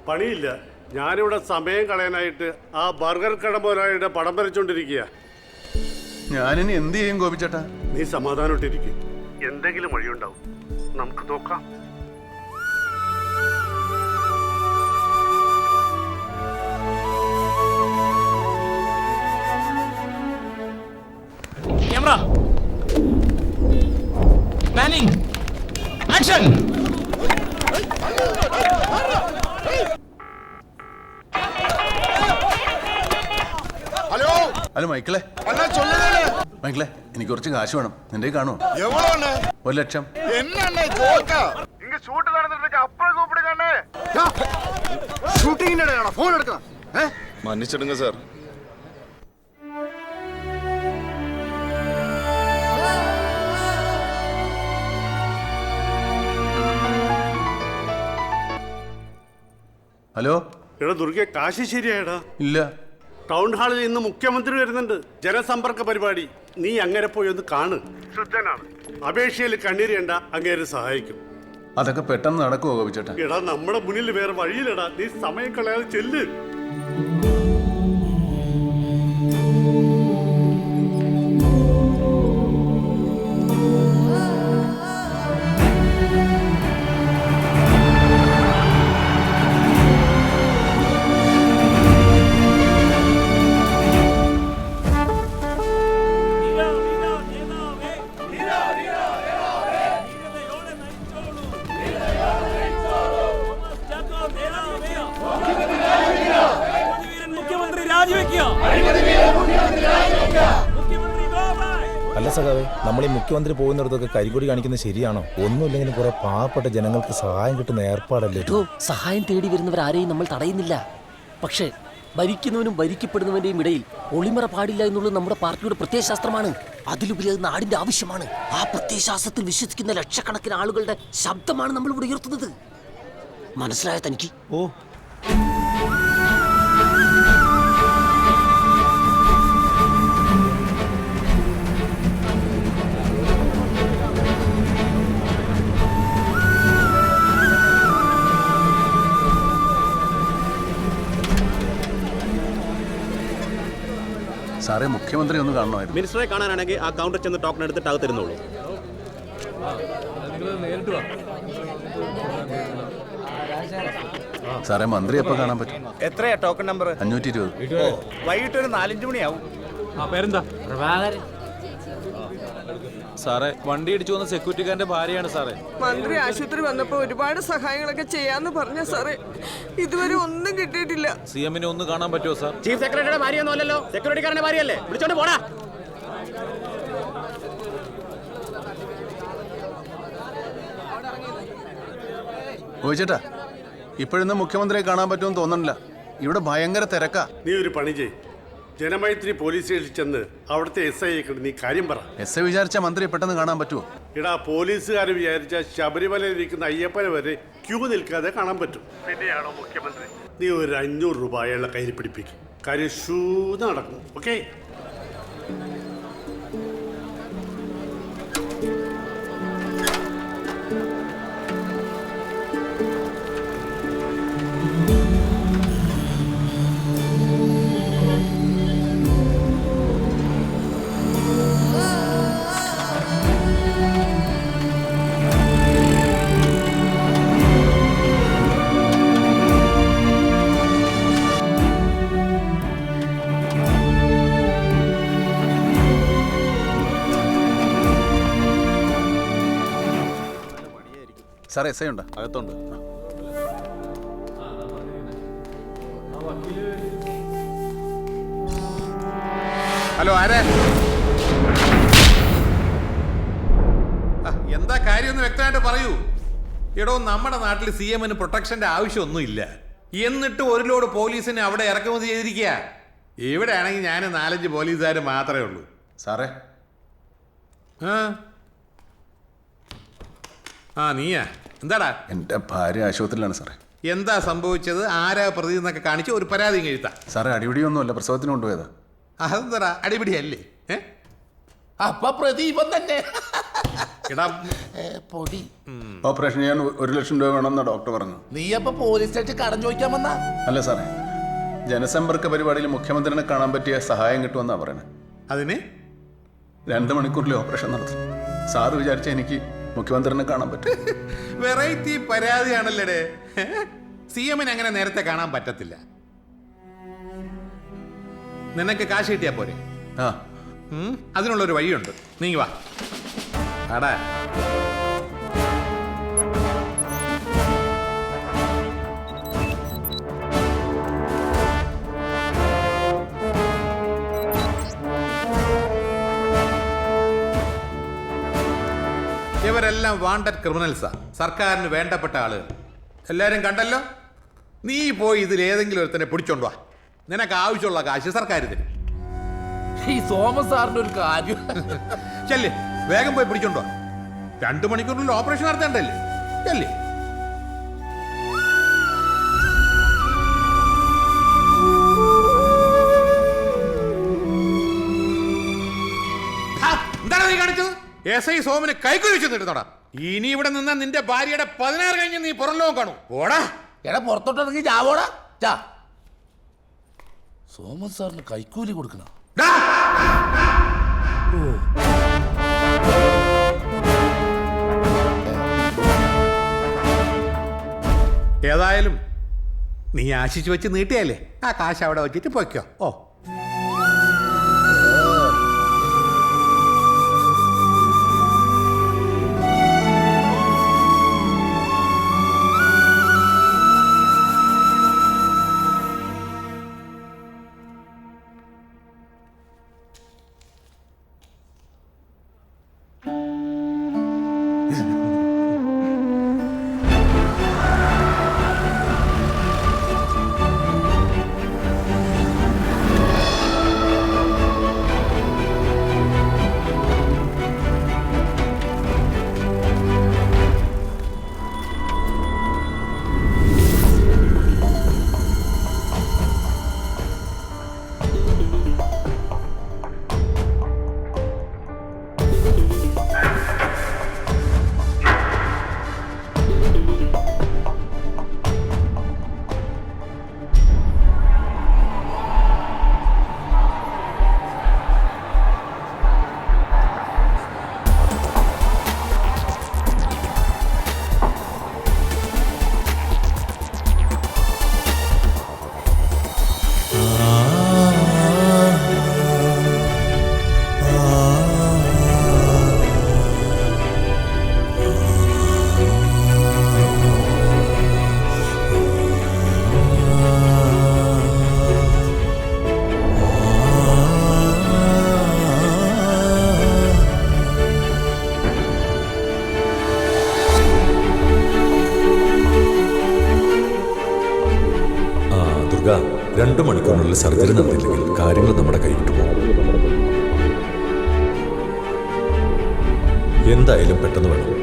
പണിയില്ല. ഞാനിവിടെ സമയം കളയാനായിട്ട് ആ ബർഗർ കടമ്പോലായിട്ട് പടം വരച്ചോണ്ടിരിക്കുക. ഞാനിനി എന്ത് ചെയ്യും ഗോപിച്ചേട്ടാ? നീ സമാധാനമായിട്ടിരിക്കും. എന്തെങ്കിലും വഴിയുണ്ടാവും, നമുക്ക് നോക്കാം. Planning. Action. ഹലോ ഹലോ മൈക്കിളെ. മൈക്കിളെ, എനിക്ക് കുറച്ച് കാശ് വേണം. നിന്റെ കാണുമോ? 1 ലക്ഷം. ഫോൺ എടുക്കണം. മன்னிச்சிடுங்க സാർ. ഹലോ. എടാ ദുർഗെ, കാശി ശരിയായടാ? ഇല്ല. ടൗൺ ഹാളിൽ ഇന്ന് മുഖ്യമന്ത്രി വരുന്നുണ്ട്. ജനസമ്പർക്ക പരിപാടി. നീ അങ്ങനെ പോയി ഒന്ന് കാണ്. ശുദ്ധനാണ്. അപേക്ഷയിൽ കണ്ണീരേണ്ട, അങ്ങേര് സഹായിക്കും. അതൊക്കെ പെട്ടെന്ന് നടക്കുമോ ഗോപിച്ചേട്ടാ? എടാ നമ്മുടെ മുന്നിൽ വേറെ വഴിയിലടാ. നീ സമയം കളയാതെ ചെല്ല്. അല്ല സഖാവേ, നമ്മൾ ഈ മുഖ്യമന്ത്രി പോകുന്നിടത്തൊക്കെ കരികൊടി കാണിക്കുന്നത് ശരിയാണോ? ഒന്നുമില്ലെങ്കിലും കുറെ പാവപ്പെട്ട ജനങ്ങൾക്ക് സഹായം കിട്ടുന്ന ഏർപ്പാടല്ലേ? സഹായം തേടി വരുന്നവരാരെയും നമ്മൾ തടയുന്നില്ല. പക്ഷേ ഭരിക്കുന്നവനും ഭരിക്കപ്പെടുന്നവന്റെയും ഇടയിൽ ഒളിമറ പാടില്ല എന്നുള്ളത് നമ്മുടെ പാർട്ടിയുടെ പ്രത്യയശാസ്ത്രമാണ്. അതിലുപരി അത് നാടിന്റെ ആവശ്യമാണ്. ആ പ്രത്യയശാസ്ത്രത്തിൽ വിശ്വസിക്കുന്ന ലക്ഷക്കണക്കിന് ആളുകളുടെ ശബ്ദമാണ് നമ്മൾ ഇവിടെ ഉയർത്തുന്നത്. മനസ്സിലായ തനിക്ക്? ഓ, സാറേ, മുഖ്യമന്ത്രി ഒന്ന് കാണണമായിരുന്നു. മിനിസ്റ്ററെ കാണാനാണെങ്കിൽ ആ കൗണ്ടർ ചെന്ന് ടോക്കൺ എടുത്തിട്ട് അകത്ത് തരുന്നുള്ളൂ. സാറേ, മന്ത്രി എപ്പോ കാണാൻ പറ്റും? എത്രയാ ടോക്കൺ നമ്പർ? 520. വൈകിട്ട് ഒരു 4-5 മണിയാവും. പേരെന്താ? സാറേ വണ്ടി ഇടിച്ചു വന്ന സെക്യൂരിറ്റിക്കാരന്റെ ഭാര്യയാണ് സാറേ. മന്ത്രി ആശുപത്രി വന്നപ്പോ ഒരുപാട് സഹായങ്ങളൊക്കെ ചെയ്യാന്ന് പറഞ്ഞ സാറേ, ഇതുവരെ ഒന്നും കിട്ടിയിട്ടില്ല. CM-നെ ഒന്ന് കാണാൻ പറ്റുമോ സാർ? ചീഫ് സെക്രട്ടറിയുടെ ഭാര്യയൊന്നും അല്ലല്ലോ, സെക്യൂരിറ്റിക്കാരന്റെ ഭാര്യയല്ലേ, വിളിച്ചോണ്ട് പോടാ. ചേട്ടാ ഇപ്പോഴൊന്നും മുഖ്യമന്ത്രിയെ കാണാൻ പറ്റുമെന്ന് തോന്നണില്ല. ഇവിടെ ഭയങ്കര തിരക്കാ. നീ ഒരു പണി ചെയ്, ജനമൈത്രി പോലീസ് സ്റ്റേഷനിൽ ചെന്ന് അവിടുത്തെ SI കണ്ട് നീ കാര്യം പറ. SI വിചാരിച്ച മന്ത്രി പെട്ടെന്ന് കാണാൻ പറ്റുമോ? ഇടാ പോലീസുകാർ വിചാരിച്ച ശബരിമലയിൽ ഇരിക്കുന്ന അയ്യപ്പനെ വരെ ക്യൂ നിൽക്കാതെ കാണാൻ പറ്റും. പിന്നെയാണോ മുഖ്യമന്ത്രി? നീ ഒരു 500 രൂപ അയാളുടെ കയ്യിൽ പിടിപ്പിക്കും, കാര്യം ഷൂന്ന് നടക്കും. ഓക്കെ? സാർ SI ഉണ്ടോ? അകത്തുണ്ട്. ഹലോ, ആരെ? എന്താ കാര്യമൊന്ന് വ്യക്തമായിട്ട് പറയൂ. എടോ, നമ്മുടെ നാട്ടിൽ CM-ന് പ്രൊട്ടക്ഷന്റെ ആവശ്യമൊന്നുമില്ല. എന്നിട്ട് ഒരു ലോഡ് പോലീസിനെ അവിടെ ഇറക്കുമതി ചെയ്തിരിക്കുക. ഇവിടെ ആണെങ്കിൽ ഞാൻ 4-5 പോലീസുകാർ മാത്രമേ ഉള്ളൂ. സാറേ നീയാ? എന്താടാ? എൻ്റെ ഭാര്യ ആശുപത്രിയിലാണ് സാറേ. എന്താ സംഭവിച്ചത്? ആരാ പ്രതി എന്നൊക്കെ കാണിച്ച് ഒരു പരാതി എഴുതാ. സാറേ അടിപിടിയൊന്നുമല്ല, പ്രസവത്തിന് കൊണ്ടുപോയതാ. അതെന്താ അടിപിടിയല്ലേ? അപ്പൊ പ്രതി ഇവൻ തന്നെ. പൊടി. ഓപ്പറേഷൻ ചെയ്യാൻ 1 ലക്ഷം രൂപ വേണമെന്ന് ഡോക്ടർ പറഞ്ഞു. നീ അപ്പൊ പോലീസ് സ്റ്റേഷൻ കടം ചോദിക്കാൻ വന്നാ? അല്ല സാറേ, ജനസമ്പർക്ക പരിപാടിയിൽ മുഖ്യമന്ത്രിനെ കാണാൻ പറ്റിയ സഹായം കിട്ടുമെന്നാ പറയുന്നത്. അതിന് 2 മണിക്കൂറിൽ ഓപ്പറേഷൻ നടത്തും. സാറ് വിചാരിച്ച എനിക്ക് മുഖ്യമന്ത്രിനെ കാണാൻ പറ്റും. വെറൈറ്റി പരാതിയാണല്ലേ. CM-ന് അങ്ങനെ നേരത്തെ കാണാൻ പറ്റത്തില്ല. നിനക്ക് കാശ് കിട്ടിയാ പോരെ? അതിനുള്ളൊരു വഴിയുണ്ട്. നീ വാ. ആടാ, ഇവരെല്ലാം വാണ്ടഡ് ക്രിമിനൽസാ, സർക്കാരിന് വേണ്ടപ്പെട്ട ആളുകൾ. എല്ലാരും കണ്ടല്ലോ. നീ പോയി ഇതിലേതെങ്കിലും ഒരുത്തനെ പിടിച്ചോണ്ട് വാ. നിനക്ക് ആവശ്യമുള്ള കാശ് സർക്കാർ തരും. ഈ തോമസ് സാറിന്റെ ഒരു കാര്യം. ചെല്ലേ, വേഗം പോയി പിടിച്ചോണ്ടോ. 2 മണിക്കൂറിനുള്ളിൽ ഓപ്പറേഷൻ നടത്തേണ്ടല്ലേ? ചെല്ലേ. എന്താണ് നീ കാണിച്ചത്? SI സോമന് കൈക്കുഴിച്ചു നിട്ടുന്നോടാ. ഇനി ഇവിടെ നിന്നാ നിന്റെ ഭാര്യയുടെ 16 കഴിഞ്ഞ് നീ പുറം ലോകം കാണും. ഓടാ. എടാ, പുറത്തോട്ടിറങ്ങി ചാവോടാ. ചാ. സോമൻ സാറിന് കൈക്കൂലി കൊടുക്കണം. ഏതായാലും നീ ആശിച്ചു വെച്ച് നീട്ടിയല്ലേ, ആ കാശ് അവിടെ വെച്ചിട്ട് പോയിക്കോ. ഓ, ദുർഗ 2 മണിക്കൂറിനുള്ളിൽ സർജറി നടത്തിയില്ലെങ്കിൽ കാര്യങ്ങൾ നമ്മുടെ കൈവിട്ടു പോകും. എന്തായാലും പെട്ടെന്ന് വേണം.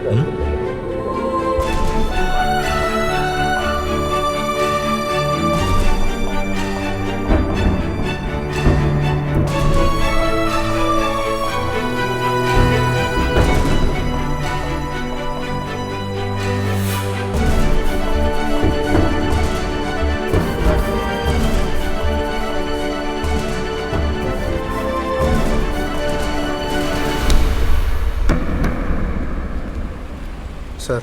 സർ,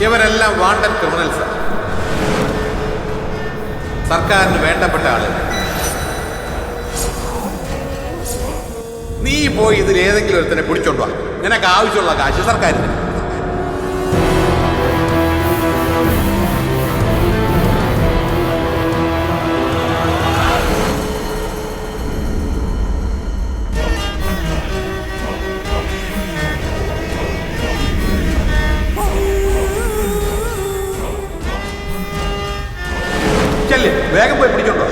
ഇവരെല്ലാം വാണ്ടഡ് ക്രിമിനൽസ്. സർക്കാരിന് വേണ്ടപ്പെട്ട ആളുകൾ. നീ പോയി ഇതിൽ ഏതെങ്കിലും ഒരുത്തനെ പിടിച്ചോണ്ട് വാ. നിനക്ക് ആവശ്യമുള്ള കാശ് സർക്കാരിന്. ചെല്ല്, വേഗം പോയി പിടിച്ചോണ്ട് വാ.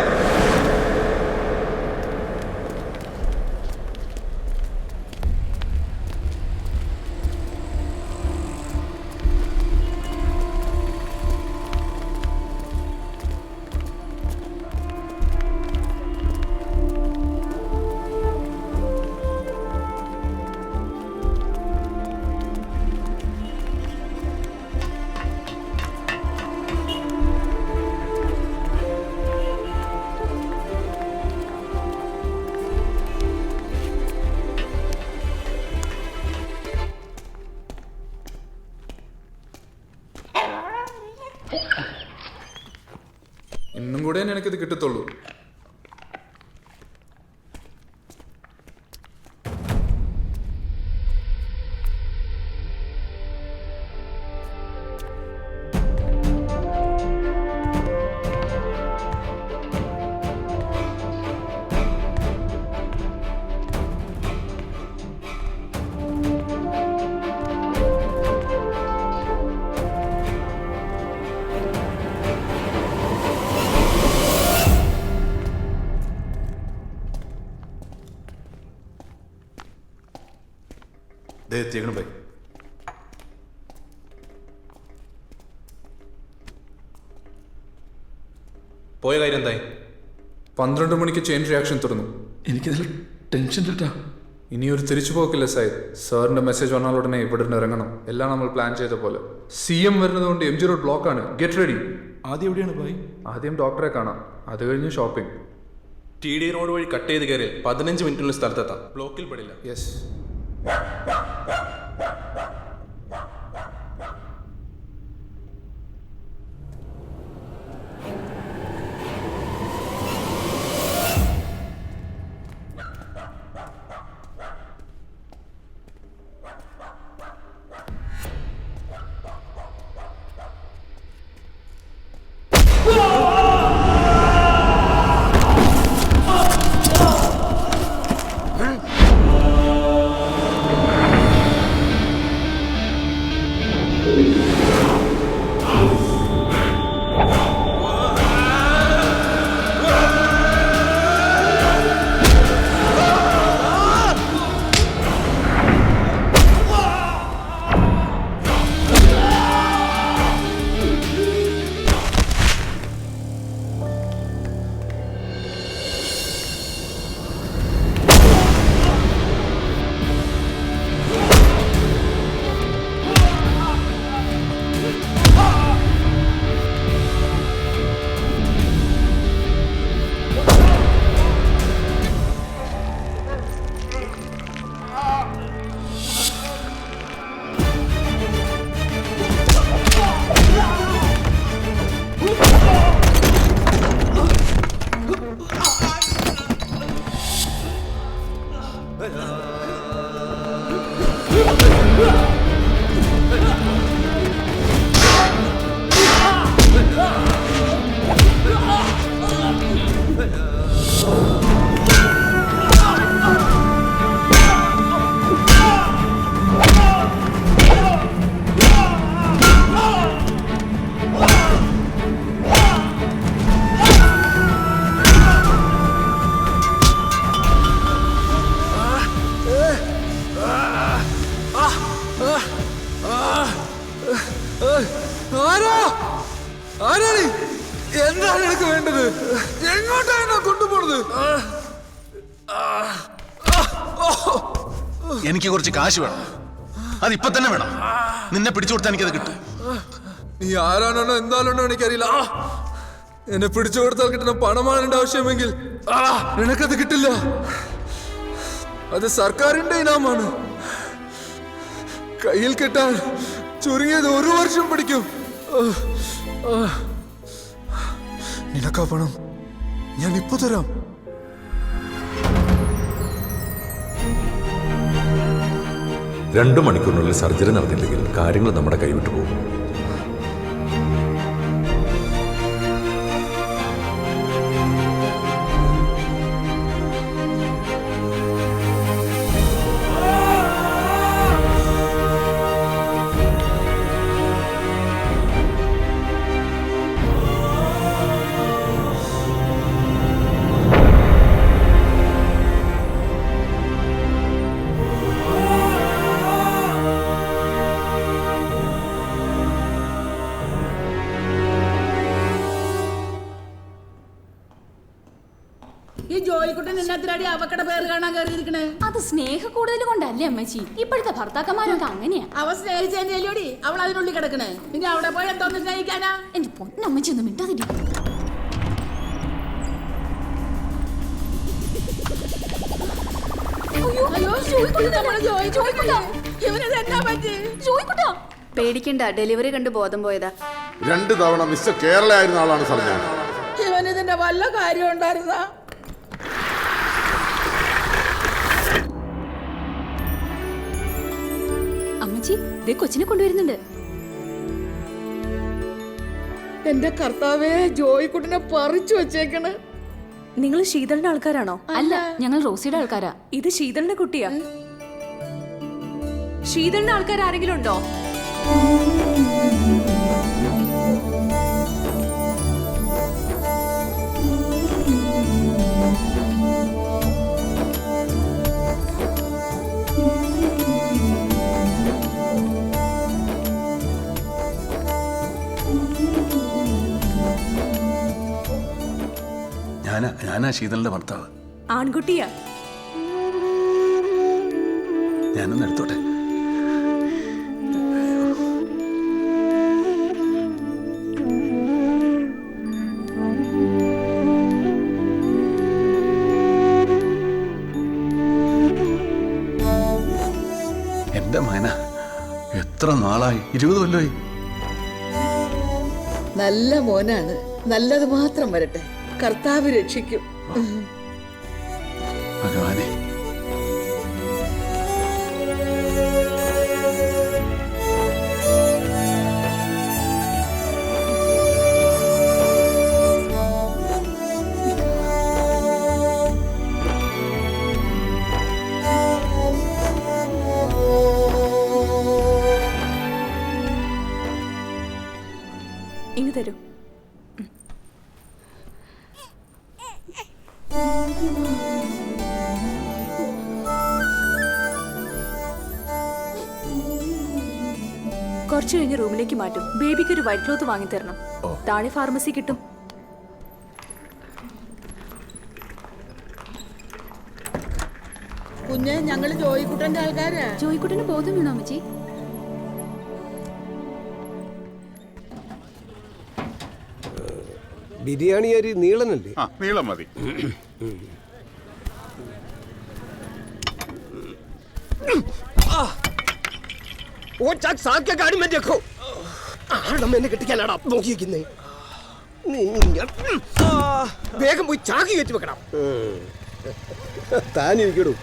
ഇന്നും കൂടെ എനിക്കിത് കിട്ടത്തുള്ളൂ. എത്തിയേക്കണം പോയി. പോയ കാര്യം എന്തായി? 12 മണിക്ക് ചെയിൻ റിയാക്ഷൻ തുടർന്നു. എനിക്കതിൽ ടെൻഷൻ ഇട്ടാ. ഇനിയൊരു തിരിച്ചു പോക്കില്ല സാഹിബ്. സാറിന്റെ മെസ്സേജ് വന്നാൽ ഉടനെ ഇവിടെ നിന്ന് ഇറങ്ങണം. എല്ലാം നമ്മൾ പ്ലാൻ ചെയ്ത പോലെ. CM വരുന്നതുകൊണ്ട് MG റോഡ് ബ്ലോക്ക് ആണ്. Get ready. ആദ്യം എവിടെയാണ് പോയി? ആദ്യം ഡോക്ടറെ കാണാം, അത് കഴിഞ്ഞ് ഷോപ്പിംഗ്. TD റോഡ് വഴി കട്ട് ചെയ്ത് കയറിയാൽ 15 മിനിറ്റിനുള്ളിൽ സ്ഥലത്തെത്താം. ബ്ലോക്കിൽ പെടില്ല. യെസ്. ആരാണ്? എന്താണ് എനിക്ക് വേണ്ടത്? എങ്ങോട്ടാണ് കൊണ്ടുപോണത്? എനിക്ക് കുറച്ച് കാശ് വേണം, അതിപ്പോ തന്നെ വേണം. നിന്നെ പിടിച്ചു കൊടുത്താൽ എനിക്കത് കിട്ടും. നീ ആരാണോ എന്താണോ എനിക്കറിയില്ല. എന്നെ പിടിച്ചു കൊടുത്താൽ കിട്ടുന്ന പണമാണ് എന്റെ ആവശ്യമെങ്കിൽ നിനക്കത് കിട്ടില്ല. അത് സർക്കാരിന്റെ ഇനാമാണ്. കയ്യിൽ കിട്ടാൻ ചുരുങ്ങിയത് 1 വർഷം പിടിക്കും. നിനക്കാ പണം ഞാൻ ഇപ്പൊ തരാം. രണ്ടു മണിക്കൂറിനുള്ളിൽ സർജറി നടന്നില്ലെങ്കിൽ കാര്യങ്ങൾ നമ്മുടെ കൈവിട്ടു പോകും. ഈ ജോയിക്കുട്ടൻ എന്നത്തിനാടി അവക്കടെ പേര് കാണാൻ കയറിയിരിക്കണേ? അത് സ്നേഹ കൂടുതൽ കൊണ്ടല്ലേ അമ്മച്ചി? ഇപ്പോഴത്തെ ഭർത്താക്കന്മാരൊക്കെ അങ്ങനെയാ. അവ സ്നേഹിച്ചേലോടി അവൾ അതിനുള്ളിൽ കിടക്കണേ. പിന്നെ അവിടെ പോയി എന്തോന്ന് സ്നേഹിക്കാനാ? എന്റെ പൊന്നമ്മച്ചി ഒന്നും മിണ്ടാതിരി. പേടിക്കണ്ട, ഡെലിവറി കണ്ട് ബോധം പോയതാ. 2 തവണ മിസ്റ്റർ കേരള ആയിരുന്ന ആളാണ് സാർ ഞാൻ. ഇവനിതിന്റെ വല്ല കാര്യം ഉണ്ടായിരുന്ന? അമ്മച്ചി ദേ കൊച്ചിനെ കൊണ്ടുവരുന്നുണ്ട്. എന്റെ കർത്താവേ, ജോയിക്കുട്ടിനെ പറിച്ചു വെച്ചേക്കണ്. നിങ്ങൾ ശീതളിന്റെ ആൾക്കാരാണോ? അല്ല, ഞങ്ങൾ റോസിയുടെ ആൾക്കാരാ. ഇത് ശീതളിന്റെ കുട്ടിയാ. ശീതളിന്റെ ആൾക്കാർ ആരെങ്കിലും ഉണ്ടോ? ഞാനാ ശീതളിന്റെ ഭർത്താവ്. ആൺകുട്ടിയാ. ഞാനൊന്ന് എടുത്തോട്ടെ. എന്റെ മകന, എത്ര നാളായി? 20 കൊല്ലമായി. നല്ല മോനാണ്. നല്ലത് മാത്രം വരട്ടെ. കർത്താവ് രക്ഷിക്കും. ഭഗവാനെ, ഇങ്ങ് തരൂ. കുറച്ചു കഴിഞ്ഞ് റൂമിലേക്ക് മാറ്റും. ബേബിക്ക് ഒരു വൈറ്റ് ക്ലോത്ത് വാങ്ങി തരണം. താഴെ ഫാർമസി കിട്ടും. കുഞ്ഞെ, ഞങ്ങള് ജോയിക്കുട്ടന്റെ ആൾക്കാരാ. ജോയിക്കുട്ടന് ബോധം വീണോ അമ്മച്ചി? ബിരിയാണി അരി നീളനല്ലേ? നീളം മതി. ഗാഡി മേ ദേഖോ. എന്നെ കെട്ടിക്കാനാടാ നോക്കിയിരിക്കുന്നേ. വേഗം പോയി ചാക്കി കയറ്റി വെക്കണം. താനിരിക്കടൂ.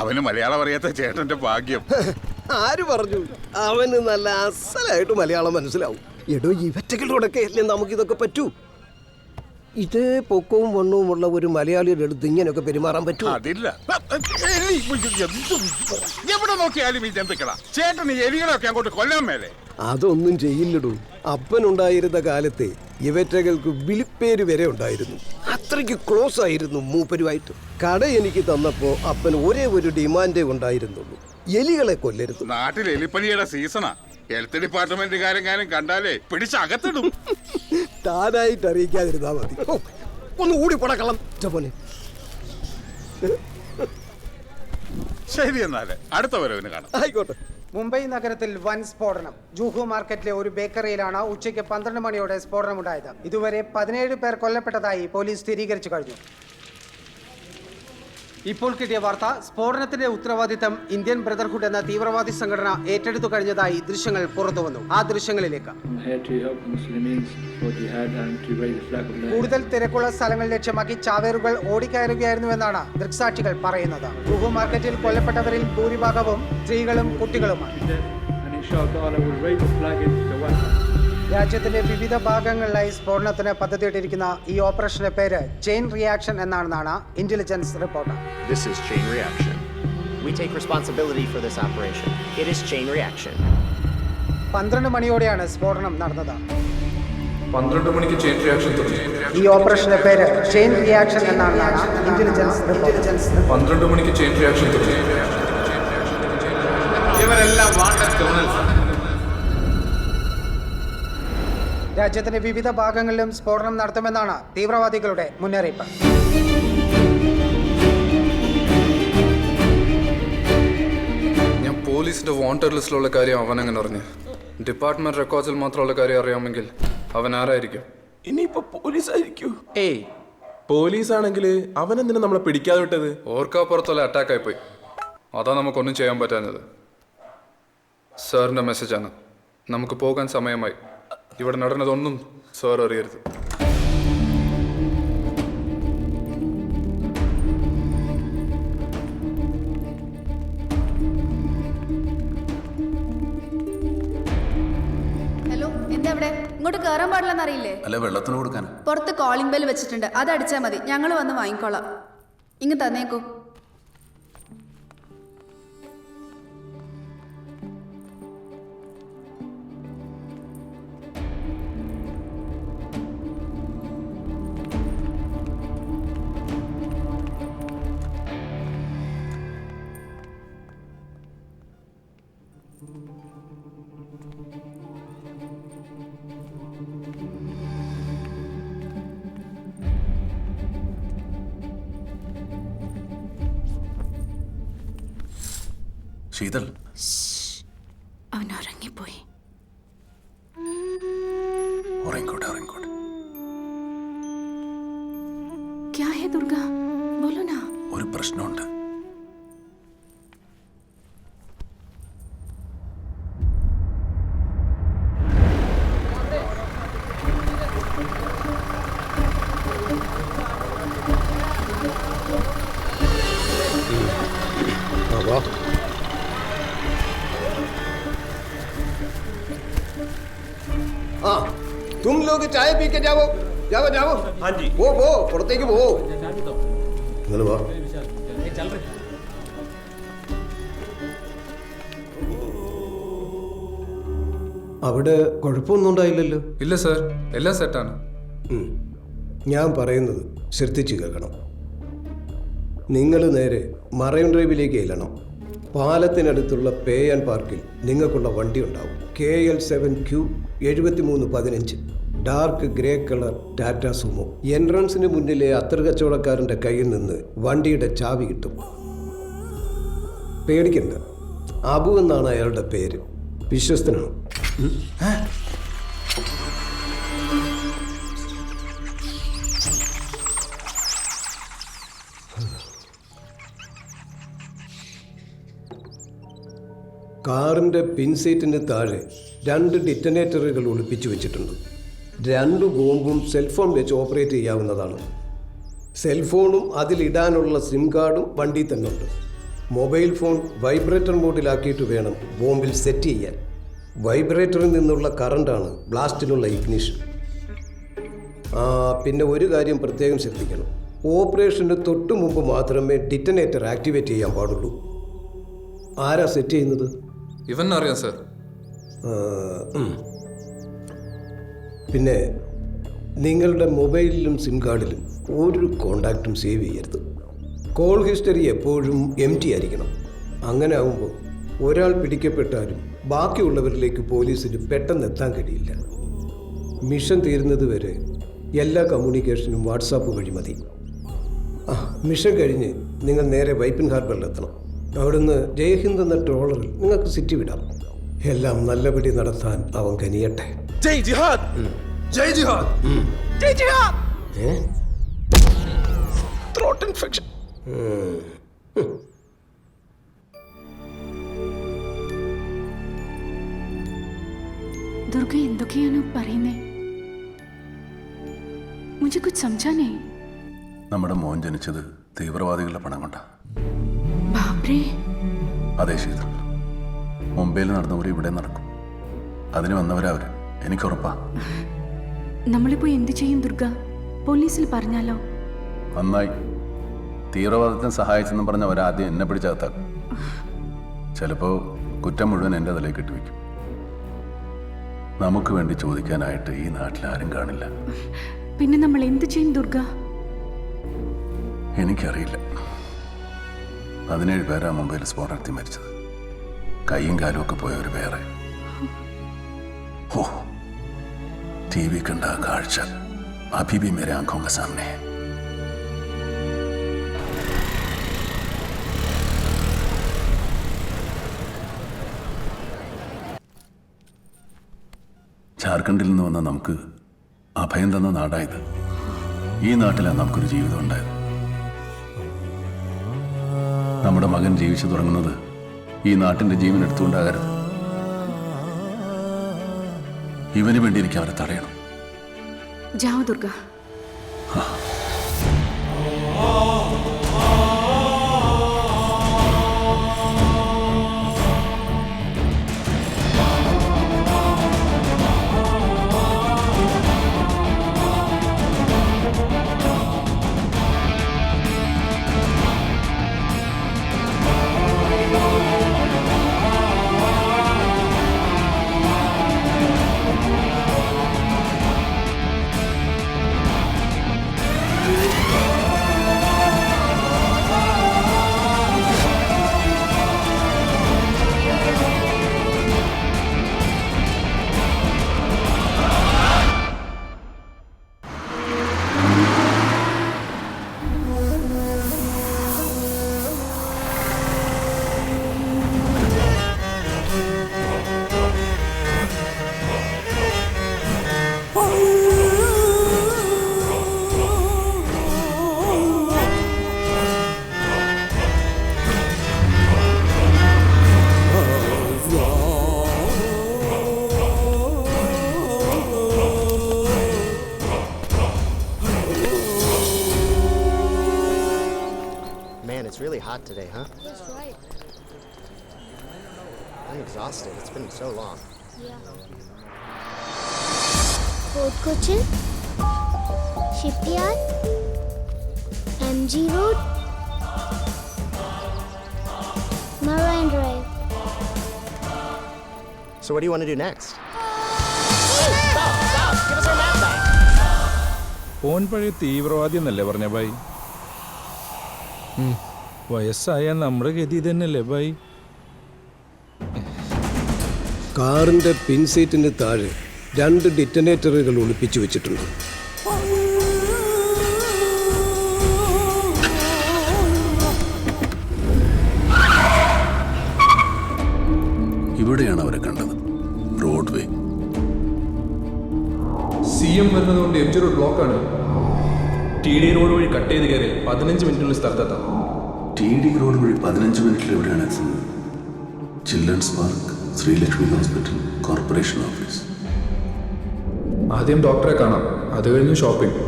അവന് മലയാളം അറിയാത്ത ചേട്ടന്റെ ഭാഗ്യം. ആര് പറഞ്ഞു? അവന് നല്ല അസലായിട്ട് മലയാളം മനസ്സിലാവും. എടോ, ഇവറ്റകളോടൊക്കെ അല്ലേ നമുക്കിതൊക്കെ പറ്റൂ. ഇതേ പൊക്കവും വണ്ണവുമുള്ള ഒരു മലയാളിയുടെ അടുത്ത് ഇങ്ങനെയൊക്കെ പെരുമാറാൻ പറ്റൂ? അതില്ല. എവിടെ നോക്കിയാലും ഈ ജന്തുക്കളാ. ചേട്ടന് എലികളൊക്കെ അങ്ങോട്ട് കൊല്ലാൻ മേലെ. അതൊന്നും ചെയ്യില്ലടൂ. അപ്പനുണ്ടായിരുന്ന കാലത്തെ ഇവറ്റകൾക്ക് വിളിപ്പേര് വരെ ഉണ്ടായിരുന്നു. അത്രയ്ക്ക് ക്ലോസ് ആയിരുന്നു മൂപ്പരുമായിട്ട്. കട എനിക്ക് തന്നപ്പോ അപ്പൻ ഒരേ ഒരു ഡിമാൻഡേ ഉണ്ടായിരുന്നുള്ളൂ. എലികളെ കൊല്ലരുത്. നാട്ടിൽ എലിപ്പനിയുടെ സീസണാ. ഹെൽത്ത് ഡിപ്പാർട്ട്മെന്റുകാരെങ്ങാനും കണ്ടാലേ പിടിച്ചകത്തിടും. താനായിട്ട് അറിയിക്കാതിരുന്നാ മതി. ഒന്ന് കൂടി പടക്കളം പോലെ. ശരി, എന്നാലേ അടുത്ത വരവിന് കാണാം. ആയിക്കോട്ടെ. മുംബൈ നഗരത്തിൽ വൻ സ്ഫോടനം. ജൂഹു മാർക്കറ്റിലെ ഒരു ബേക്കറിയിലാണ് ഉച്ചയ്ക്ക് 12 മണിയോടെ സ്ഫോടനമുണ്ടായത്. ഇതുവരെ 17 പേർ കൊല്ലപ്പെട്ടതായി പോലീസ് സ്ഥിരീകരിച്ചു കഴിഞ്ഞു. ഇപ്പോൾ കിട്ടിയ വാർത്ത, സ്ഫോടനത്തിന്റെ ഉത്തരവാദിത്തം ഇന്ത്യൻ ബ്രദർഹുഡ് എന്ന തീവ്രവാദി സംഘടന ഏറ്റെടുത്തു കഴിഞ്ഞതായി ദൃശ്യങ്ങൾ പുറത്തുവന്നു. ആ ദൃശ്യങ്ങളിലേക്ക്. കൂടുതൽ തിരക്കുള്ള സ്ഥലങ്ങൾ ലക്ഷ്യമാക്കി ചാവേറുകൾ ഓടിക്കയറുകയായിരുന്നുവെന്നാണ് ദൃക്സാക്ഷികൾ പറയുന്നത്. ജൂഹു മാർക്കറ്റിൽ കൊല്ലപ്പെട്ടവരിൽ ഭൂരിഭാഗവും സ്ത്രീകളും കുട്ടികളുമാണ്. രാജ്യത്തിന്റെ വിവിധ ഭാഗങ്ങളിലായി സ്ഫോടനത്തിന് പദ്ധതിയിട്ടിരിക്കുന്ന ഈ ഓപ്പറേഷന്റെ പേര് ചെയിൻ റിയാക്ഷൻ എന്നാണെന്നാണ് intelligence report. This is chain reaction. We take responsibility for this operation. It is chain reaction. 12 മണിയോടെയാണ് സ്ഫോടനം നടന്നത്. 12 മണിക്ക് ചെയിൻ റിയാക്ഷൻ തുടങ്ങി. ഈ ഓപ്പറേഷന്റെ പേര് ചെയിൻ റിയാക്ഷൻ എന്നാണെന്നാണ് ഇന്റലിജൻസ് റിപ്പോർട്ട്. 12 മണിക്ക് ചെയിൻ റിയാക്ഷൻ തുടങ്ങി. ഇവരെല്ലാം വാണ്ടഡ് ക്രിമിനൽസ് ആണ്. രാജ്യത്തിന്റെ വിവിധ ഭാഗങ്ങളിലും സ്ഫോടനം നടത്തുമെന്നാണ് തീവ്രവാദികളുടെ മുന്നറിയിപ്പ്. ഞാൻ പോലീസിന്റെ വാണ്ടഡ് ലിസ്റ്റിലുള്ള കാര്യം അവൻ എങ്ങനെ അറിഞ്ഞു? ഡിപ്പാർട്ട്മെന്റ് റെക്കോർഡ്സിൽ മാത്രമുള്ള കാര്യം അറിയാമെങ്കിൽ അവൻ ആരായിരിക്കും? ഇനിയിപ്പോ പോലീസ് ആയിരിക്കൂ? ഏയ്, പോലീസ് ആണെങ്കിൽ അവനെന്തിനാ നമ്മളെ പിടിക്കാതെ വിട്ടത്? ഓർക്കാപ്പുറത്തുള്ള അറ്റാക്ക് ആയിപ്പോയി. അതാ നമുക്കൊന്നും ചെയ്യാൻ പറ്റാഞ്ഞത്. സാറിന്റെ മെസ്സേജാണ്. നമുക്ക് പോകാൻ സമയമായി. ഇവിടെ നടന്നതൊന്നും സാർ അറിയരുത്. ഹലോ, എന്താ ഇവിടെ? ഇങ്ങോട്ട് കയറാൻ പാടില്ലെന്ന് അറിയില്ലേ? അല്ല, വെള്ളത്തിന് കൊടുക്കാൻ പുറത്ത് കോളിംഗ് ബെൽ വെച്ചിട്ടുണ്ട്, അത് അടിച്ചാൽ മതി. ഞങ്ങൾ വന്ന് വാങ്ങിക്കോളാം. ഇങ്ങ് തന്നേക്കൂ. ശീതൽ, അവൻ ഉറങ്ങിപ്പോയി. ഉറങ്ങിക്കോട്ടെ, ഉറങ്ങിക്കോട്ടെ. ക്യാ ഹേ ദുർഗ, ബോലോ നാ. ഒരു പ്രശ്നമുണ്ട്. हाँ, तुम लोग चाय पी के जाओ. जाओ जाओ. हाँ जी. वो पुറത്തേക്ക് പോ. നിങ്ങൾ വാ. അവിടെ കുഴപ്പമൊന്നും ഉണ്ടായില്ലല്ലോ? ഇല്ല സാർ, എല്ലാം സെറ്റാണ്. ഞാൻ പറയുന്നത് ശ്രദ്ധിച്ചു കേൾക്കണം. നിങ്ങൾ നേരെ മറൈൻ ഡ്രൈവിലേക്ക് ചെല്ലണം. പാലത്തിനടുത്തുള്ള പേ ആൻഡ് പാർക്കിൽ നിങ്ങൾക്കുള്ള വണ്ടി ഉണ്ടാവും. KL7Q 7315, dark grey colour Tata Sumo. എൻട്രൻസിന് മുന്നിലെ അത്തർ കച്ചവടക്കാരൻ്റെ കയ്യിൽ നിന്ന് വണ്ടിയുടെ ചാവി കിട്ടും. പേടിക്കണ്ട, അബു എന്നാണ് അയാളുടെ പേര്. വിശ്വസ്തനാണ്. കാറിൻ്റെ പിൻസീറ്റിന് താഴെ 2 ഡിറ്റനേറ്ററുകൾ ഒളിപ്പിച്ചു വെച്ചിട്ടുണ്ട്. 2 ബോംബും സെൽഫോൺ വെച്ച് ഓപ്പറേറ്റ് ചെയ്യാവുന്നതാണ്. സെൽഫോണും അതിലിടാനുള്ള സിം കാർഡും വണ്ടിയിൽ തന്നെ ഉണ്ട്. മൊബൈൽ ഫോൺ വൈബ്രേറ്റർ മോഡിലാക്കിയിട്ട് വേണം ബോംബിൽ സെറ്റ് ചെയ്യാൻ. വൈബ്രേറ്ററിൽ നിന്നുള്ള കറണ്ടാണ് ബ്ലാസ്റ്റിനുള്ള ഇഗ്നിഷൻ. പിന്നെ ഒരു കാര്യം പ്രത്യേകം ശ്രദ്ധിക്കണം. ഓപ്പറേഷന് തൊട്ട് മുമ്പ് മാത്രമേ ഡിറ്റനേറ്റർ ആക്ടിവേറ്റ് ചെയ്യാൻ പാടുള്ളൂ. ആരാ സെറ്റ് ചെയ്യുന്നത്? ഇവൻ അറിയാം സാർ. പിന്നെ നിങ്ങളുടെ മൊബൈലിലും സിം കാർഡിലും ഒരു കോണ്ടാക്റ്റും സേവ് ചെയ്യരുത്. കോൾ ഹിസ്റ്ററി എപ്പോഴും എംറ്റി ആയിരിക്കണം. അങ്ങനെ ആകുമ്പോൾ ഒരാൾ പിടിക്കപ്പെട്ടാലും ബാക്കിയുള്ളവരിലേക്ക് പോലീസിന് പെട്ടെന്ന് എത്താൻ കഴിയില്ല. മിഷൻ തീരുന്നത് വരെ എല്ലാ കമ്മ്യൂണിക്കേഷനും വാട്സാപ്പ് വഴി മതി. മിഷൻ കഴിഞ്ഞ് നിങ്ങൾ നേരെ വൈപ്പിൻ ഹാർബറിലെത്തണം. അവിടുന്ന് ജയ്ഹിന്ദ് എന്ന ട്രോളറിൽ നിങ്ങൾക്ക് സിറ്റി വിടാം. എല്ലാം നല്ലപടി നടത്താൻ അവൻ കനിയട്ടെ. ജയ് ജിഹാദ്! ജയ് ജിഹാദ്! ജയ് ജിഹാദ്! Throat infection. ദുർഗ എന്തൊക്കെയാണ് പറയുന്നേ? മുझे कुछ समझा नहीं. നമ്മുടെ മോൻ ജനിച്ചത് തീവ്രവാദികളുടെ പണം കൊണ്ടാ. ബാപ്രേ. അതെ ശീതൾ, മുംബൈയിൽ നടന്നവർ ഇവിടെ നടക്കും. അതിന് വന്നവരവര്, എനിക്കുറപ്പാ. നമ്മളിപ്പോ എന്ത് ചെയ്യും ദുർഗ? പോലീസിൽ പറഞ്ഞാലോ? നന്നായി. തീവ്രവാദത്തിന് സഹായിച്ചെന്നും പറഞ്ഞ അവരാദ്യം എന്നെ പിടിച്ചകത്താക്കും. ചിലപ്പോ കുറ്റം മുഴുവൻ എൻ്റെ തലയിൽ കെട്ടിവെക്കും. നമുക്ക് വേണ്ടി ചോദിക്കാനായിട്ട് ഈ നാട്ടിൽ ആരും കാണില്ല. പിന്നെ നമ്മൾ എന്ത് ചെയ്യും ദുർഗ? എനിക്കറിയില്ല. 17 പേരാ മുംബൈയിൽ സ്ഫോടനത്തിൽ മരിച്ചത്. കൈയും കാലും ഒക്കെ പോയവർ വേറെ. ഓ, TV കണ്ട കാഴ്ച അഭി ഭി മേരെ ആँखों के सामने है. ജാർഖണ്ഡിൽ നിന്ന് വന്ന നമുക്ക് അഭയം തന്ന നാടായത്. ഈ നാട്ടിലാണ് നമുക്കൊരു ജീവിതം ഉണ്ടായത്. നമ്മുടെ മകൻ ജീവിച്ചു തുടങ്ങുന്നത് ഈ നാട്ടിന്റെ ജീവൻ എടുത്തുകൊണ്ടാകരുത്. ഇവന് വേണ്ടി എനിക്ക് അവരെ തടയണം. ജാओ Durga. It's really hot today, huh? That's right. I'm exhausted. It's been so long. Yeah. Fort Cochin, Shipyard, MG Road, Marine Drive. So what do you want to do next? Hey, stop! Give us our map back! Phone പഴയ തീവ്രവാദി എന്നല്ലേ പറഞ്ഞ ഭായി? വയസ്സായ നമ്മുടെ ഗതി തന്നെയല്ലേ ഭായി? കാറിന്റെ പിൻസീറ്റിന് താഴെ 2 ഡിറ്റനേറ്ററുകൾ ഒളിപ്പിച്ചു വെച്ചിട്ടുണ്ട്. ഇവിടെയാണ് അവരെ കണ്ടത്. ബ്രോഡ്വേ. CM വരുന്നതുകൊണ്ട് MG റോഡ് ബ്ലോക്കാണ്. TD റോഡ് വഴി കട്ട് ചെയ്ത് കയറി 15 മിനിറ്റിനുള്ളിൽ സ്ഥലത്തെത്താം. TD റോഡ് വഴി 15 മിനിറ്റിൽ എവിടെയാണ് എത്തുന്നത്? Children's park, Sreelakshmi hospital, corporation office. ആദ്യം ഡോക്ടറെ കാണാം, അത് കഴിഞ്ഞ് ഷോപ്പിംഗ്.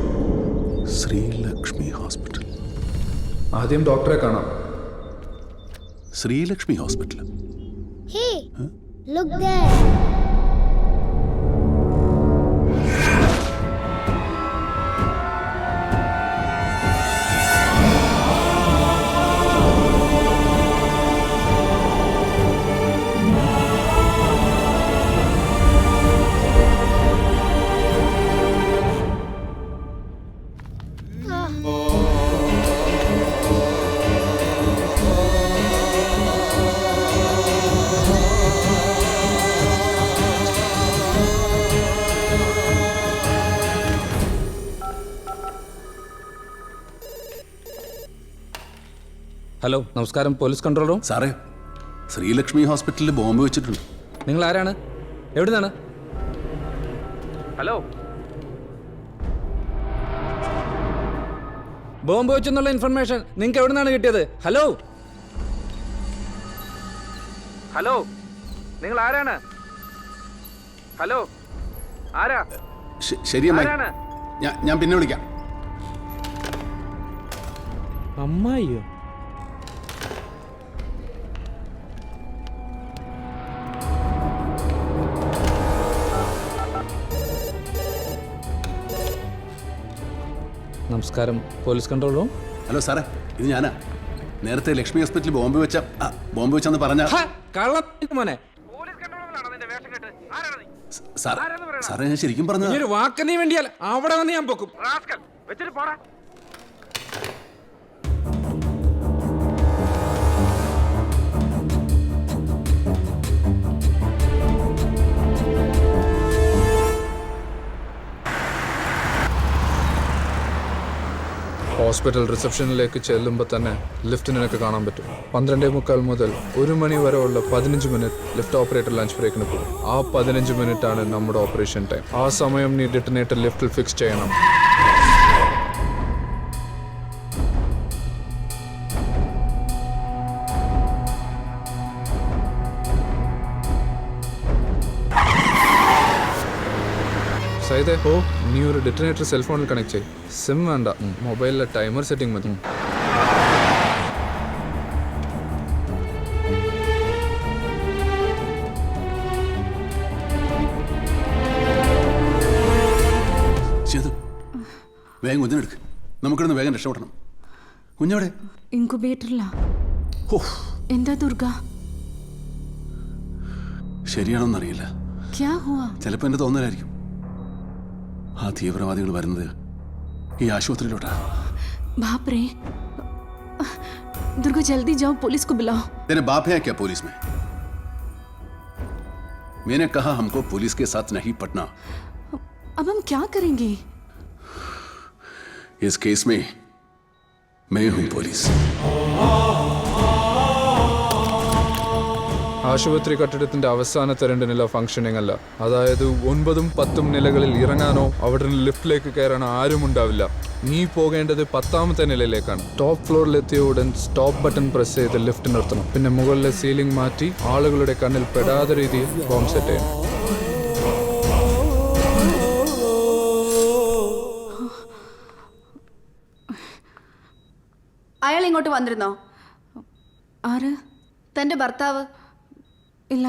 ശ്രീലക്ഷ്മി ഹോസ്പിറ്റൽ. ആദ്യം ഡോക്ടറെ കാണാം. Sreelakshmi hospital. Hey, look there. Hello നമസ്കാരം, പോലീസ് കൺട്രോൾ റൂം. സാറേ, ശ്രീലക്ഷ്മി ഹോസ്പിറ്റലിൽ ബോംബ് വെച്ചിട്ടുണ്ട്. നിങ്ങൾ ആരാണ്? എവിടെ നിന്നാണ്? ഹലോ, ബോംബ് വെച്ചെന്നുള്ള ഇൻഫർമേഷൻ നിങ്ങൾക്ക് എവിടെ നിന്നാണ് കിട്ടിയത്? ഹലോ ഹലോ, നിങ്ങൾ ആരാണ്? ഹലോ, ആരാ? ശരി അമ്മായി, ഞാൻ പിന്നെ വിളിക്കാം. അമ്മായിയോ? നമസ്കാരം, പോലീസ് കൺട്രോൾ റൂം. ഹലോ സാറേ, ഇത് ഞാനാ. നേരത്തെ ലക്ഷ്മി ഹോസ്പിറ്റലിൽ ബോംബ് വെച്ചെന്ന് പറഞ്ഞ മോനെ. സാറേ, ഞാൻ ശരിക്കും പറഞ്ഞ ഒരു വാക്ക് നീ വേണ്ടിയാൽ അവിടെ വന്ന് ഞാൻ പൊക്കും. ഹോസ്പിറ്റൽ റിസപ്ഷനിലേക്ക് ചെല്ലുമ്പോൾ തന്നെ ലിഫ്റ്റ് നിനക്ക് കാണാൻ പറ്റും. 12:45 മുതൽ 1 മണി വരെ ഉള്ള 15 മിനിറ്റ് ലിഫ്റ്റ് ഓപ്പറേറ്റർ ലഞ്ച് ബ്രേക്കിന് പോകും. ആ 15 മിനിറ്റാണ് നമ്മുടെ ഓപ്പറേഷൻ ടൈം. ആ സമയം നീ ഡിറ്റനേറ്റർ ലിഫ്റ്റിൽ ഫിക്സ് ചെയ്യണം. സൈദേ, നീ ഒരു ഡിറ്റനേറ്റർ സെൽഫോണിൽ കണക്ട് ചെയ്യും. സിം വേണ്ട, മൊബൈലിലെ ടൈമർ സെറ്റിംഗ് മതി. വേഗം കുഞ്ഞിനെടുക്ക്, നമുക്കിടുന്ന് വേഗം രക്ഷപ്പെടണം. കുഞ്ഞവിടെ? ഇൻകുബേറ്ററിലാ. എന്താ ദുർഗ? ശരിയാണോന്നറിയില്ല. ചിലപ്പോ എന്റെ തോന്നലായിരിക്കും. ആ തീവ്രവാദികൾ വരുന്നത് ഈ ആശുപത്രിയിലോട്ടാ. बाप रे, दुर्गा जल्दी जाओ, पुलिस को बुलाओ. तेरे बाप है क्या पुलिस में? मैंने कहा हमको पुलिस के साथ नहीं पटना. अब हम क्या करेंगे? इस केस में मैं हूं पुलिस. ആശുപത്രി കെട്ടിടത്തിന്റെ അവസാനത്തെ 2 നില ഫംഗ്ഷനിങ് അല്ല. അതായത് 9ഉം 10ഉം നിലകളിൽ ഇറങ്ങാനോ അവിടെ നിന്ന് ലിഫ്റ്റിലേക്ക് കയറാനോ ആരും ഉണ്ടാവില്ല. നീ പോകേണ്ടത് 10ാമത്തെ നിലയിലേക്കാണ്. ടോപ്പ് ഫ്ലോറിലെത്തിയ ഉടൻ സ്റ്റോപ്പ് ബട്ടൺ പ്രസ് ചെയ്ത് ലിഫ്റ്റ് നിർത്തണം. പിന്നെ മുകളിലെ സീലിംഗ് മാറ്റി ആളുകളുടെ കണ്ണിൽ പെടാത്ത രീതിയിൽ ബോംബ് സെറ്റ് ചെയ്യണം. അയാൾ ഇങ്ങോട്ട് വന്നിരുന്നോ? ആര്? തന്റെ ഭർത്താവ്. ഇല്ല.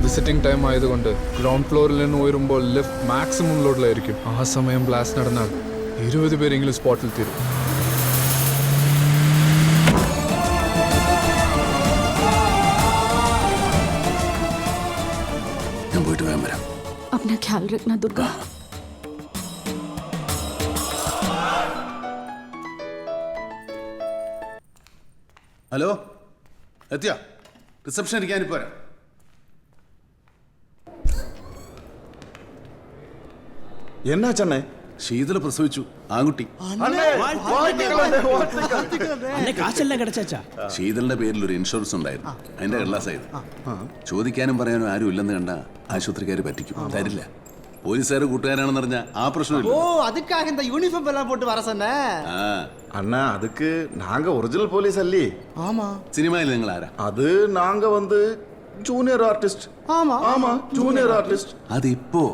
വിസിറ്റിംഗ് ടൈം ആയതുകൊണ്ട് ഗ്രൗണ്ട് ഫ്ലോറിൽ നിന്ന് ഉയരുമ്പോൾ ലിഫ്റ്റ് മാക്സിമം ലോഡിലായിരിക്കും. ആ സമയം ബ്ലാസ്റ്റ് നടന്നാൽ 20 പേരെങ്കിലും സ്പോട്ടിൽ തീരും. ഞാൻ പോയിട്ട് വേഗം വരാം. अपना ख्याल रखना दुर्गा. ഹലോ, എത്തിയാ? റിസപ്ഷൻ ഇരിക്കാനിപ്പോ വരാം. എന്നാ ചെന്നൈ? ശീതള പ്രസവിച്ചു, ആൺകുട്ടി. ശീതളിന്റെ പേരിൽ ഒരു ഇൻഷുറൻസ് ഉണ്ടായിരുന്നു, അതിന്റെ കള്ളാസായത്. ചോദിക്കാനും പറയാനും ആരും ഇല്ലെന്ന് കണ്ട ആശുപത്രിക്കാർ പറ്റിക്കും, തരില്ല. പോലീസുകാർ കൂട്ടുകാരാണെന്ന് പറഞ്ഞ ആ പ്രശ്നമില്ല. அதுக்காக இந்த யூனிஃபார்ம் எல்லாம் போட்டு வர சொன்னே. அண்ணா அதுக்கு நாங்க ஒரிஜினல் போலீஸ் அல்லி. ஆமா. സിനിമയിൽ നിങ്ങൾ ആരാ? அது நாங்க வந்து ஜூனியர் ஆர்டிஸ்ட். ஆமா ஆமா ஜூனியர் ஆர்டிஸ்ட். അതിപ്പോ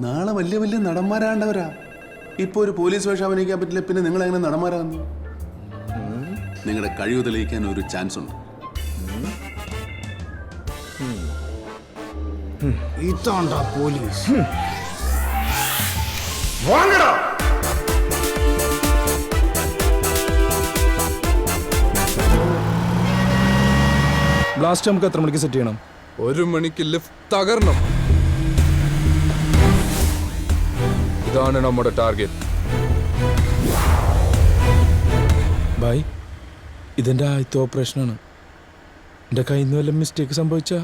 നാളെ വലിയ വലിയ നടന്മാരാണ്ടവരാ. ഇപ്പൊ ഒരു പോലീസ് വേഷം അഭിനയിക്കാൻ പറ്റില്ല, പിന്നെ നിങ്ങൾ എങ്ങനെ നടന്മാരാകുന്നു? നിങ്ങളുടെ കഴിവ് തെളിയിക്കാൻ ഒരു ചാൻസ് ഉണ്ട്. ഇതാണ്ടാ പോലീസ്. വാങ്ങടാ. ബ്ലാസ്റ്റ് നമുക്ക് എത്ര മണിക്ക് സെറ്റ് ചെയ്യണം? 1 മണിക്ക് ലിഫ്റ്റ് തകരണം. ഇതാണ് നമ്മുടെ ടാർഗറ്റ്. ബൈ, ഇതെന്റെ ആദ്യത്തെ ഓപ്പറേഷനാണ്. എന്റെ കയ്യിൽ നിന്ന് വല്ല മിസ്റ്റേക്ക് സംഭവിച്ചാ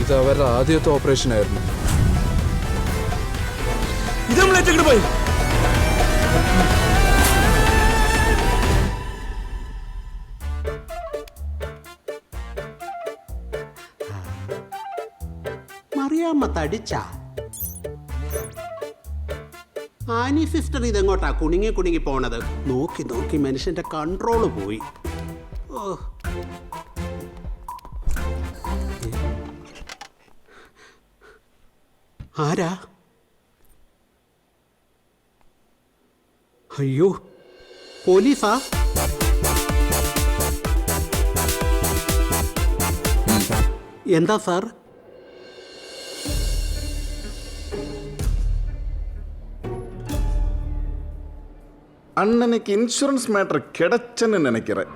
ഇത് അവരുടെ ആദ്യത്തെ ഓപ്പറേഷൻ ആയിരുന്നു. ഇത് നമ്മളേറ്റെടുത്ത് പോയി. മറിയാമ്മ തടിച്ച ആനി സിസ്റ്റർ ഇതെങ്ങോട്ടാ കുണുങ്ങി കുണുങ്ങി പോണത്? നോക്കി നോക്കി മനുഷ്യന്റെ കൺട്രോള് പോയി. ഓ, ആരാ? അയ്യോ, പോലീസാ? എന്താ സാർ? அண்ணனுக்கு இன்சூரன்ஸ் மேட்டர் கிடைச்சன்னு நினைக்கிறேன்.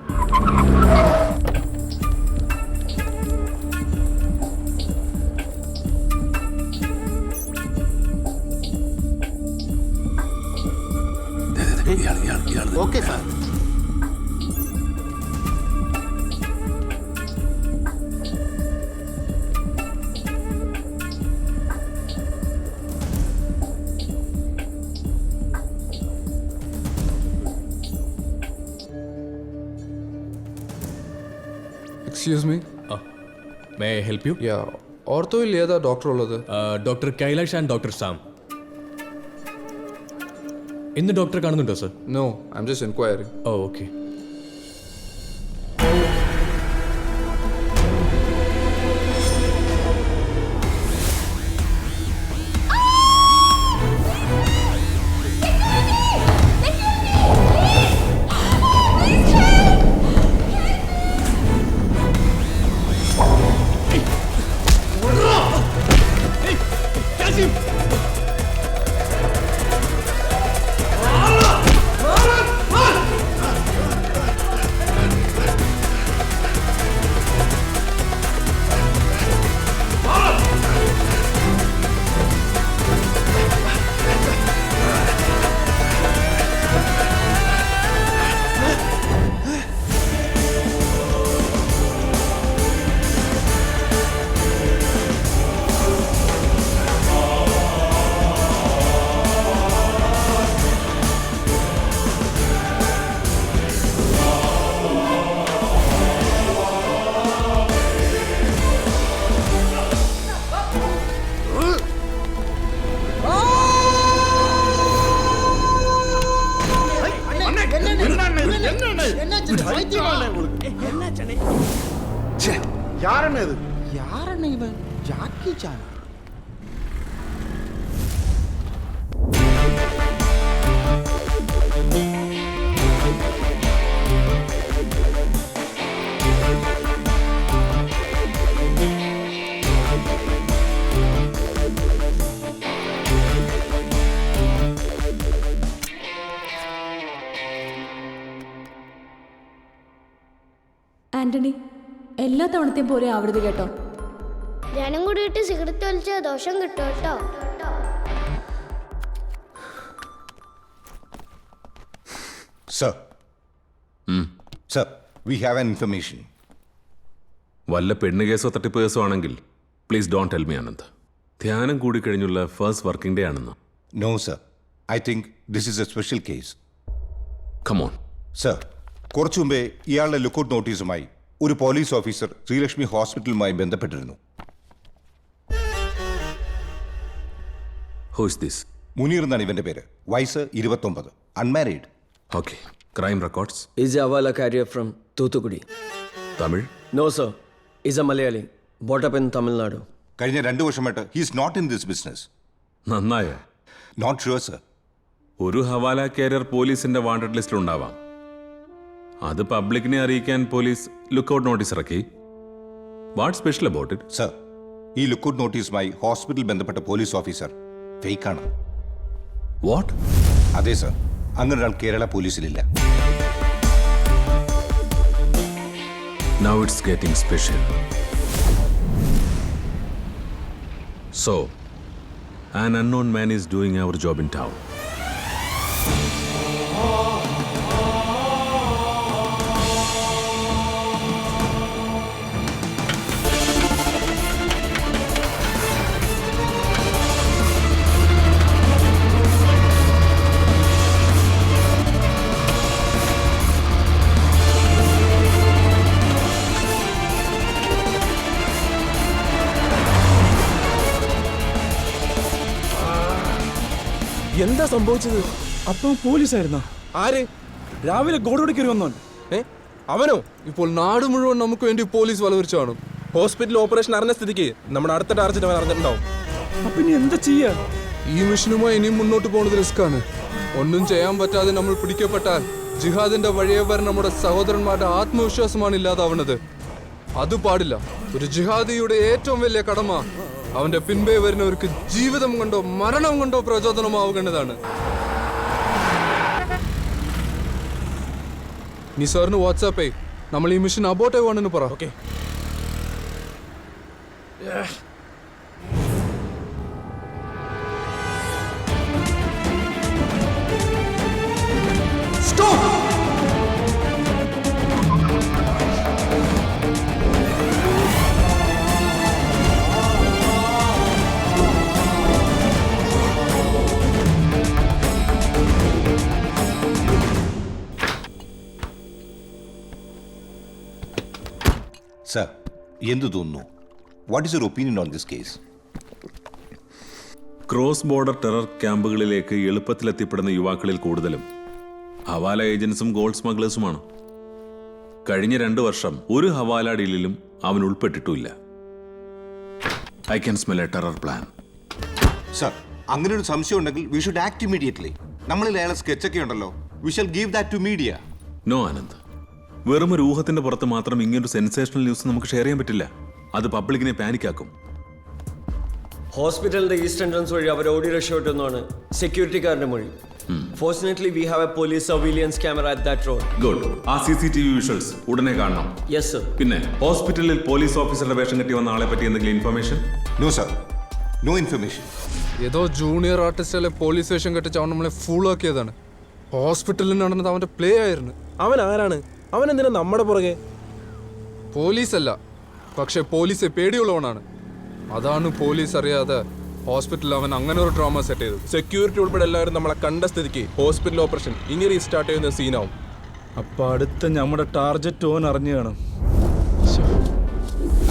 Okay sir. Excuse me, may I help you? Yeah, ഓർത്തോയിൽ ഏതാ ഡോക്ടർ ഉള്ളത്? Doctor Kailash and doctor Sam. ഇന്ന് ഡോക്ടറെ കാണുന്നുണ്ടോ സർ? No, I am just enquiring. Oh, okay. யாரண்ண இவன்? Jackie San. ആന്റണി, എല്ലാ തവണത്തെയും പോലെ ആവരുത് കേട്ടോ. ഞാനും കൂടിയിട്ട് സിഗരറ്റ് വലിച്ച ദോഷം കിട്ടും കേട്ടോ. Sir, sir, we have an information. വല്ല പെണ്ണ് കേസോ തട്ടിപ്പ് കേസോ ആണെങ്കിൽ please don't tell me Anand. ധ്യാനം കൂടി കഴിഞ്ഞുള്ള ഫസ്റ്റ് വർക്കിംഗ് ഡേ ആണെന്ന്. No sir, I think this is a special case. Come on sir, കുറച്ചു മുമ്പേ ഇയാളുടെ ലുക്കൌട്ട് നോട്ടീസുമായി ഒരു പോലീസ് ഓഫീസർ ശ്രീലക്ഷ്മി ഹോസ്പിറ്റലുമായി ബന്ധപ്പെട്ടിരുന്നു. Who is this? മുനീർ എന്നാണ് ഇവന്റെ പേര്. വയസ്സ് 29, unmarried. Okay. Crime records? Is a Avala carrier from Thuthukudi. Tamil? No sir, is a Malayali, brought up in Tamil Nadu. കഴിഞ്ഞ 2 വർഷമായിട്ട് he is not in this business. നന്നായ? Not sure sir. ഒരു hawala carrier പോലീസിന്റെ wanted ലിസ്റ്റിലുണ്ടാവാം. അത് പബ്ലിക്കിനെ അറിയിക്കാൻ police lookout notice ഇറക്കി. What special about it? Sir, ഈ ലുക്കൌട്ട് നോട്ടീസുമായി ഹോസ്പിറ്റൽ ബന്ധപ്പെട്ട പോലീസ് ഓഫീസർ ഫേക്കാണ്. വാട്ട്? അതെ സർ, അങ്ങനെ ഒരാൾ Kerala പോലീസിലില്ല. Now it's getting special. So, an unknown man is doing our job in town. എന്താ സംഭവിച്ചത്? അപ്പം പോലീസായിരുന്നോ? ആര്? രാവിലെ ഗോഡോട് കയറി വന്നോൻ? അവനോ? ഇപ്പോൾ നാട് മുഴുവൻ നമുക്ക് വേണ്ടി പോലീസ് വലവരിച്ചു കാണും. ഹോസ്പിറ്റൽ ഓപ്പറേഷൻ അറിഞ്ഞ സ്ഥിതിക്ക് നമ്മുടെ അടുത്ത ടാർജറ്റ് അവൻ അറിഞ്ഞിട്ടുണ്ടാവും. അപ്പൊ ഇനി എന്താ ചെയ്യാ? ഈ മിഷനുമായി ഇനിയും മുന്നോട്ട് പോകുന്നത് റിസ്ക്കാണ്. ഒന്നും ചെയ്യാൻ പറ്റാതെ നമ്മൾ പിടിക്കപ്പെട്ടാൽ ജിഹാദിന്റെ വഴിയെ വരെ നമ്മുടെ സഹോദരന്മാരുടെ ആത്മവിശ്വാസമാണ് ഇല്ലാതാവുന്നത്. അത് പാടില്ല. ഒരു ജിഹാദിയുടെ ഏറ്റവും വലിയ കടമ അവന്റെ പിൻപേ വരുന്നവർക്ക് ജീവിതം കൊണ്ടോ മരണം കൊണ്ടോ പ്രചോദനമാവുകേണ്ടതാണ്. നീ സാറിന് വാട്സാപ്പേ നമ്മൾ ഈ മിഷൻ അബോട്ട് ആവാണെന്ന് പറ. ഓക്കെ. സർ, എന്തു തോന്നുന്നു? What is your opinion on this case? Cross border terror ക്യാമ്പുകളിലേക്ക് എളുപ്പത്തിലെത്തിപ്പെടുന്ന യുവാക്കളിൽ കൂടുതലും ഹവാല ഏജൻസും ഗോൾഡ് സ്മഗ്ലേഴ്സുമാണ്. കഴിഞ്ഞ 2 വർഷം ഒരു ഹവാല ഡീലിലും അവൻ ഉൾപ്പെട്ടിട്ടുമില്ല. I can smell a terror plan. Sir, അങ്ങനെ ഒരു സംശയം ഉണ്ടെങ്കിൽ വി ഷുഡ് ആക്ട് ഇമ്മീഡിയറ്റ്ലി. നമ്മളിൽ അയാളെ സ്കെച്ചൊക്കെ ഉണ്ടല്ലോ. We shall give that to media. No Anand, വെറും ഒരു ഊഹത്തിന്റെ പുറത്ത് മാത്രം ഇങ്ങനൊരു സെൻസേഷണൽ ന്യൂസ് നമുക്ക് ഷെയർ ചെയ്യാൻ പറ്റില്ല. അത് പബ്ലിക്കിനെ പാനിക്കാക്കും. ഹോസ്പിറ്റലിന്റെ ഈസ്റ്റ് എൻട്രൻസ് വഴി അവർ ഓടി രക്ഷപ്പെട്ടെന്നാണ് സെക്യൂരിറ്റിക്കാരന്റെ മൊഴി. Fortunately we have a police surveillance camera at that road. Good. ആ CCTV വിഷ്വൽസ് ഉടനെ കാണണം. Yes sir. പിന്നെ ഹോസ്പിറ്റലിൽ പോലീസ് ഓഫീസറുടെ വേഷം കെട്ടി വന്ന ആളെ പറ്റി എന്തെങ്കിലും information? No sir, no information. ഏതോ ജൂനിയർ ആർട്ടിസ്റ്റിലെ പോലീസ് വേഷം കെട്ടിച്ച് അവൻ നമ്മളെ ഫൂളാക്കിയതാണ്. ഹോസ്പിറ്റലിൽ നടന്നത് അവന്റെ പ്ലേ ആയിരുന്നു. അവൻ ആരാണ്? അവൻ എന്തിനാ നമ്മുടെ പുറകെ? പോലീസല്ല, പക്ഷെ പോലീസെ പേടിയുള്ളവനാണ്. അതാണ് പോലീസ് അറിയാതെ ഹോസ്പിറ്റലിൽ അവൻ അങ്ങനെ ഒരു ഡ്രാമ സെറ്റ് ചെയ്തത്. സെക്യൂരിറ്റി ഉൾപ്പെടെ എല്ലാവരും നമ്മളെ കണ്ട സ്ഥിതിക്ക് ഹോസ്പിറ്റൽ ഓപ്പറേഷൻ ഇങ്ങനെ റീസ്റ്റാർട്ട് ചെയ്യുന്ന സീനാവും. അപ്പൊ അടുത്ത നമ്മുടെ ടാർജറ്റ് ഓൻ അറിഞ്ഞു കാണും.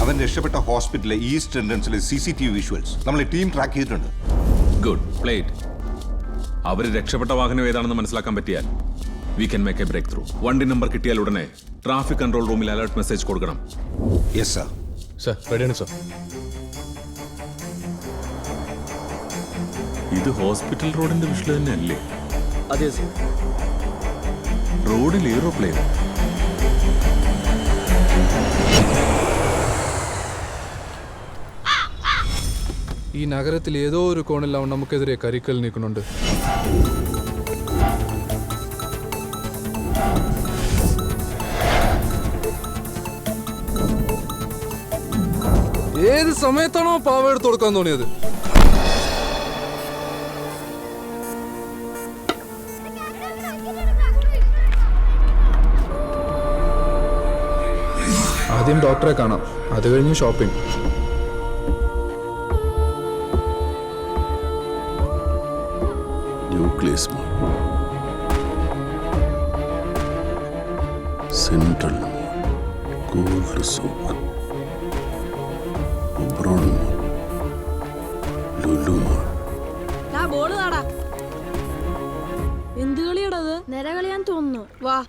അവൻ രക്ഷപ്പെട്ട ഹോസ്പിറ്റലിലെ ഈസ്റ്റ് എൻട്രൻസിലെ CCTV വിഷ്വൽസ് നമ്മളെ ടീം ട്രാക്ക് ചെയ്തിട്ടുണ്ട്. ഗുഡ്. പ്ലേറ്റ്. അവർ രക്ഷപ്പെട്ട വാഹനം ഏതാണെന്ന് മനസ്സിലാക്കാൻ പറ്റിയാൽ we can make a breakthrough. വണ്ടി നമ്പർ കിട്ടിയാൽ ഉടനെ ട്രാഫിക് കൺട്രോൾ റൂമിൽ അലർട്ട് മെസ്സേജ് കൊടുക്കണം. Yes sir. സർ, റെഡിയാണ് സർ. ഇത് ഹോസ്പിറ്റൽ റോഡിന്റെ വിഷ്വൽ തന്നെ അല്ലേ? അതെ സർ. റോഡിൽ എയ്റോപ്ലെയിൻ. ഈ നഗരത്തിൽ ഏതോ ഒരു കോണിൽ അവൻ നമുക്കെതിരെ കരിക്കൽ നീക്കുന്നുണ്ട്. ഏത് സമയത്താണോ പാവ എടുത്ത് കൊടുക്കാൻ തോന്നിയത്? ആദ്യം ഡോക്ടറെ കാണാം, അത് കഴിഞ്ഞ് ഷോപ്പിംഗ്. ന്യൂക്ലിയസ് മോൾ, സെൻട്രൽ മോൾ, ഗോൾഡ് സൂക്ക്, ഒബ്രോൺ മോൾ, ലുലു മോൾ. എന്ത് കളിയാടത്? നിരകളിയാൻ തോന്നുന്നു. വാ.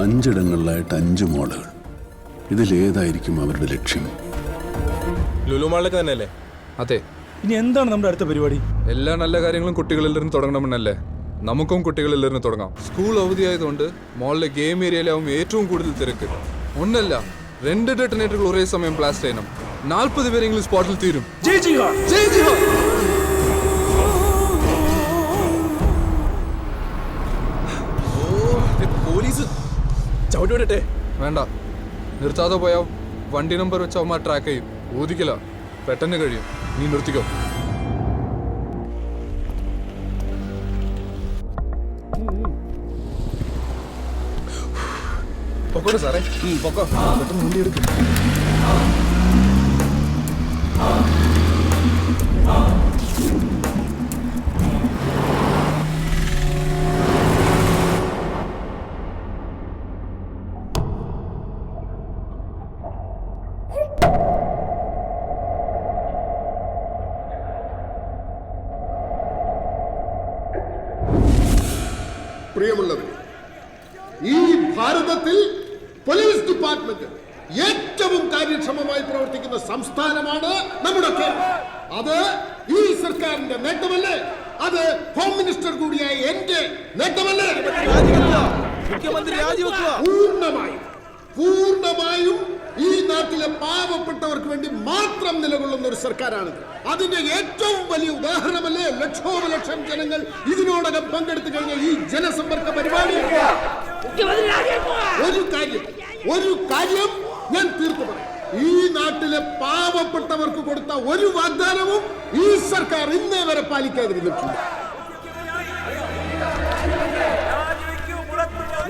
5 ഇടങ്ങളിലായിട്ട് 5 മോളുകൾ. ഇതിലേതായിരിക്കും അവരുടെ ലക്ഷ്യം? ലുലു മാളിലേക്ക് തന്നെയല്ലേ? അതെ. ഇനി എന്താണ് നമ്മുടെ അടുത്ത പരിപാടി? എല്ലാ നല്ല കാര്യങ്ങളും കുട്ടികളിൽ നിന്ന് തുടങ്ങണമെന്നല്ലേ? നമുക്കും കുട്ടികളിൽ നിന്ന് തുടങ്ങാം. സ്കൂൾ അവധിയായതുകൊണ്ട് മോളിലെ ഗെയിം ഏരിയയിലാവും ഏറ്റവും കൂടുതൽ തിരക്ക്. ഒന്നല്ല 2 ഡെറ്റനേറ്ററുകൾ ഒരേ സമയം ബ്ലാസ്റ്റ് ചെയ്യണം. 40 പേരെങ്കിലും സ്പോട്ടിൽ തീരും. പോലീസ് ചവിട്ടി വിടട്ടെ? വേണ്ട, നിർത്താതെ പോയാ വണ്ടി നമ്പർ വെച്ച് അവന്മാർ ട്രാക്ക് ചെയ്യും. ഊതിക്കില്ല, പെട്ടെന്ന് കഴിയും. നീ നിർത്തിക്കോ. പൊക്കോട്ടെ സാറേ, പൊക്കോ. പെട്ടെന്ന് വണ്ടി എടുക്കും. പ്രിയമുള്ളവർ, ഈ ഭാരതത്തിൽ പോലീസ് ഡിപ്പാർട്ട്മെന്റ് ഏറ്റവും കാര്യക്ഷമമായി പ്രവർത്തിക്കുന്ന സംസ്ഥാനമാണ് നമ്മുടെ കേരളം. അത് ഈ സർക്കാരിന്റെ നേട്ടമല്ലേ? അത് ഹോം മിനിസ്റ്റർ കൂടിയായ എന്റെ നേട്ടമല്ലേ? പൂർണ്ണമായും ഈ നാട്ടിലെ പാവപ്പെട്ടവർക്ക് വേണ്ടി മാത്രം നിലകൊള്ളുന്ന ഒരു സർക്കാരാണിത്. അതിന്റെ ഏറ്റവും വലിയ ഉദാഹരണമല്ലേ ലക്ഷോപലക്ഷം ജനങ്ങൾ ഇതിനോടകം പങ്കെടുത്തു കഴിഞ്ഞ ഈ ജനസമ്പർക്ക പരിപാടി. ഒരു കാര്യം ഞാൻ തീർത്തു പറയാം. ഈ നാട്ടിലെ പാവപ്പെട്ടവർക്ക് കൊടുത്ത ഒരു വാഗ്ദാനവും ഈ സർക്കാർ ഇന്നേ വരെ പാലിക്കാതിരുന്നിട്ടുണ്ട്.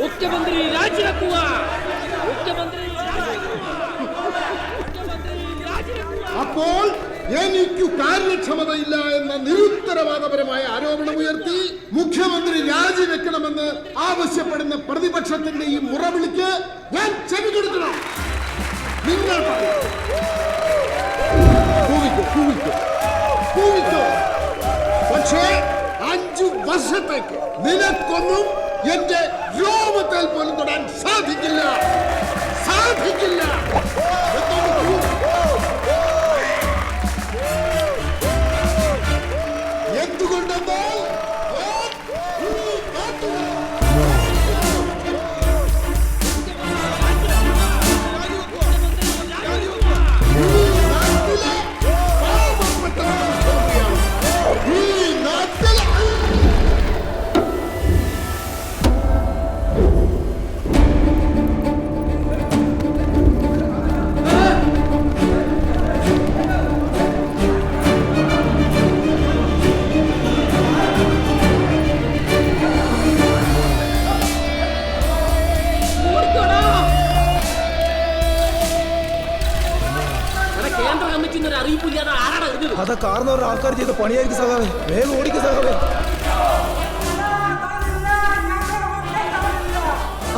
മുഖ്യമന്ത്രി രാജിവെക്കുക. അപ്പോൾ എനിക്ക് കാര്യക്ഷമതയില്ല എന്ന നിരുത്തരവാദപരമായ ആരോപണമുയർത്തി മുഖ്യമന്ത്രി രാജിവെക്കണമെന്ന് ആവശ്യപ്പെടുന്ന പ്രതിപക്ഷത്തിന്റെ ഈ മുറവിളിക്ക് ഞാൻ ചെവി കൊടുക്കണം. നിങ്ങൾ പക്ഷേ 5 വർഷത്തേക്ക് നിനക്കൊന്നും എന്റെ രോമത്തിൽ പോലും തൊടാൻ സാധിക്കില്ല. എന്തുകൊണ്ടെന്നാൽ അതാ കാർന്നവരുടെ ആൾക്കാർ ചെയ്ത പണിയായിരിക്കും സഖാവേ. വേഗം ഓടിക്കും സഖാവേ.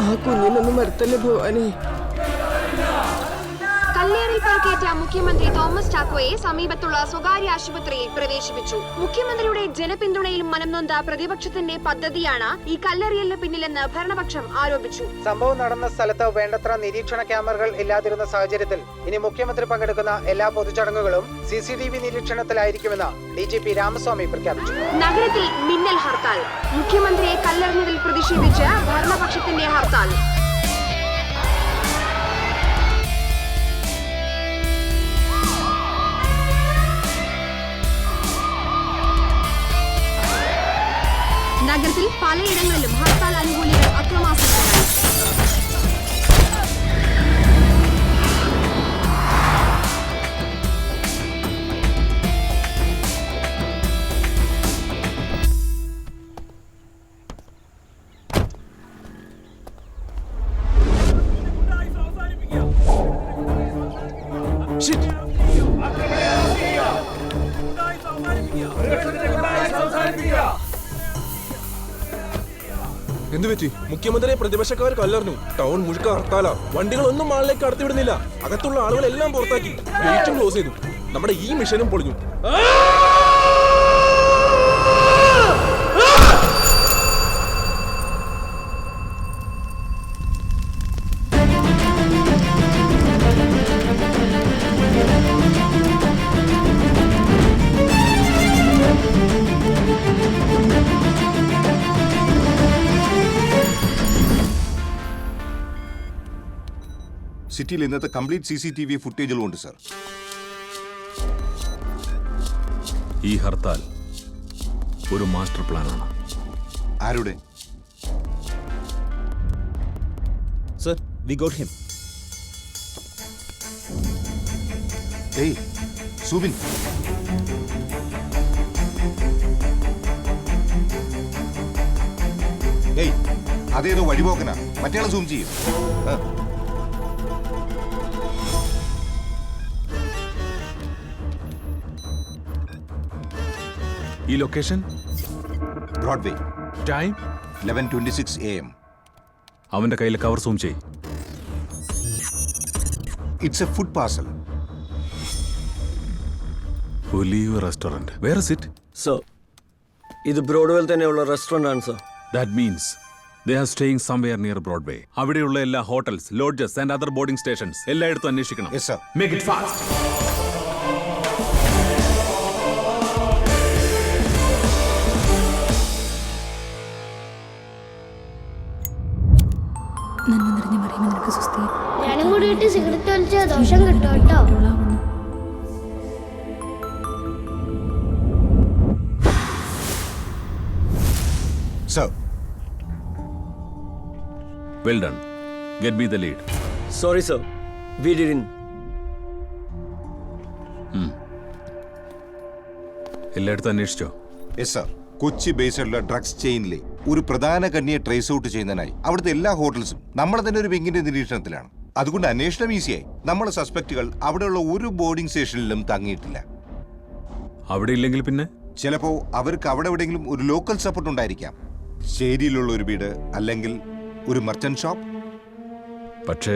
ആ കുഞ്ഞിനൊന്നും മരത്തല്ലേ ഭവാനി. കല്ലേറിൽ പരിക്കേറ്റ മുഖ്യമന്ത്രി തോമസ് ചാക്കോയെ സമീപത്തുള്ള സ്വകാര്യ ആശുപത്രിയിൽ പ്രവേശിപ്പിച്ചു. മുഖ്യമന്ത്രിയുടെ ജനപിന്തുണയിൽ മനംനൊന്ത പ്രതിപക്ഷത്തിന്റെ പദ്ധതിയാണ് ഈ കല്ലെറിയലിന് പിന്നിലെന്ന് ഭരണപക്ഷം ആരോപിച്ചു. സംഭവം നടന്ന സ്ഥലത്ത് വേണ്ടത്ര നിരീക്ഷണ ക്യാമറകൾ ഇല്ലാതിരുന്ന സാഹചര്യത്തിൽ ഇനി മുഖ്യമന്ത്രി പങ്കെടുക്കുന്ന എല്ലാ പൊതുചടങ്ങുകളും CCTV നിരീക്ഷണത്തിലായിരിക്കുമെന്ന് DGP രാമസ്വാമി പ്രഖ്യാപിച്ചു. നഗരത്തിൽ മിന്നൽ ഹർത്താൽ. മുഖ്യമന്ത്രിയെ കല്ലെറിഞ്ഞതിൽ പ്രതിഷേധിച്ച് ഭരണപക്ഷത്തിന്റെ ഹർത്താൽ. നഗരത്തിൽ പലയിടങ്ങളിലും ഹർത്താൽ അനുകൂലികൾ അക്രമാസക്തരായി. എന്തുപറ്റി? മുഖ്യമന്ത്രിയെ പ്രതിപക്ഷക്കാർ കല്ലെറിഞ്ഞു. ടൗൺ മുഴുക്ക ഹർത്താല. വണ്ടികളൊന്നും മാളിലേക്ക് കടത്തിവിടുന്നില്ല. അകത്തുള്ള ആളുകളെല്ലാം പുറത്താക്കി. ഗേറ്റും ക്ലോസ് ചെയ്തു. നമ്മുടെ ഈ മിഷനും പൊളിഞ്ഞു. സിറ്റിയിൽ ഇന്നത്തെ കംപ്ലീറ്റ് CCTV ഫുട്ടേജുകളും ഉണ്ട് സർ. ഈ ഹർത്താൽ ഒരു മാസ്റ്റർ പ്ലാനാണ്. ആരുടെ? Sir, we got him. ഏയ് സുബിൻ, ഏയ് അതേതോ വഴിപോക്കനാ, മറ്റേയാളെ സൂം ചെയ്യും. ഈ ലൊക്കേഷൻ ബ്രോഡ്വേ, ടൈം 11:26 AM. അവന്റെ കയ്യിലെ കവർ സൂം ചെയ്. It's a food parcel. Olive restaurant. Where is it? Sir, ഇത് ബ്രോഡ്വേയിൽ തന്നെയുള്ള റെസ്റ്റോറന്റ് ആണ് sir. That means they are staying somewhere near Broadway. അവിടെയുള്ള എല്ലാ hotels, lodges and other boarding stations എല്ലായിടത്തും അന്വേഷിക്കണം. Yes sir. Make it fast. നന്മ നിറഞ്ഞ മറിയമേ, നിനക്ക് സ്വസ്തി. ഞാനും കൂടിയിട്ട് സിഗരറ്റ് വലിച്ച ദോഷം കിട്ടും കേട്ടോ. Sir. Well done. Get me the lead. Sorry sir, we didn't. എല്ലായിടത്തും അന്വേഷിച്ചോ? Yes sir. കൊച്ചി ബേസ്ഡുള്ള ഡ്രഗ്സ് ചെയിനിലെ ഒരു പ്രധാന കണ്ണിയെ ട്രേസ് ഔട്ട് ചെയ്യുന്നതിനായി അവിടുത്തെ എല്ലാ ഹോട്ടൽസും നമ്മളെ തന്നെ ഒരു വിങ്ങിന്റെ നിരീക്ഷണത്തിലാണ്. അതുകൊണ്ട് അന്വേഷണം ഈസിയായി. നമ്മളെ സസ്പെക്റ്റുകൾ അവിടെയുള്ള ഒരു ബോർഡിംഗ് സ്റ്റേഷനിലും തങ്ങിയിട്ടില്ല. അവിടെ ഇല്ലെങ്കിൽ പിന്നെ ചിലപ്പോ അവർക്ക് അവിടെ എവിടെയെങ്കിലും ഒരു ലോക്കൽ സപ്പോർട്ട് ഉണ്ടായിരിക്കാം. ചേരിയിലുള്ള ഒരു വീട് അല്ലെങ്കിൽ ഒരു മർച്ചന്റ് ഷോപ്പ്. പക്ഷേ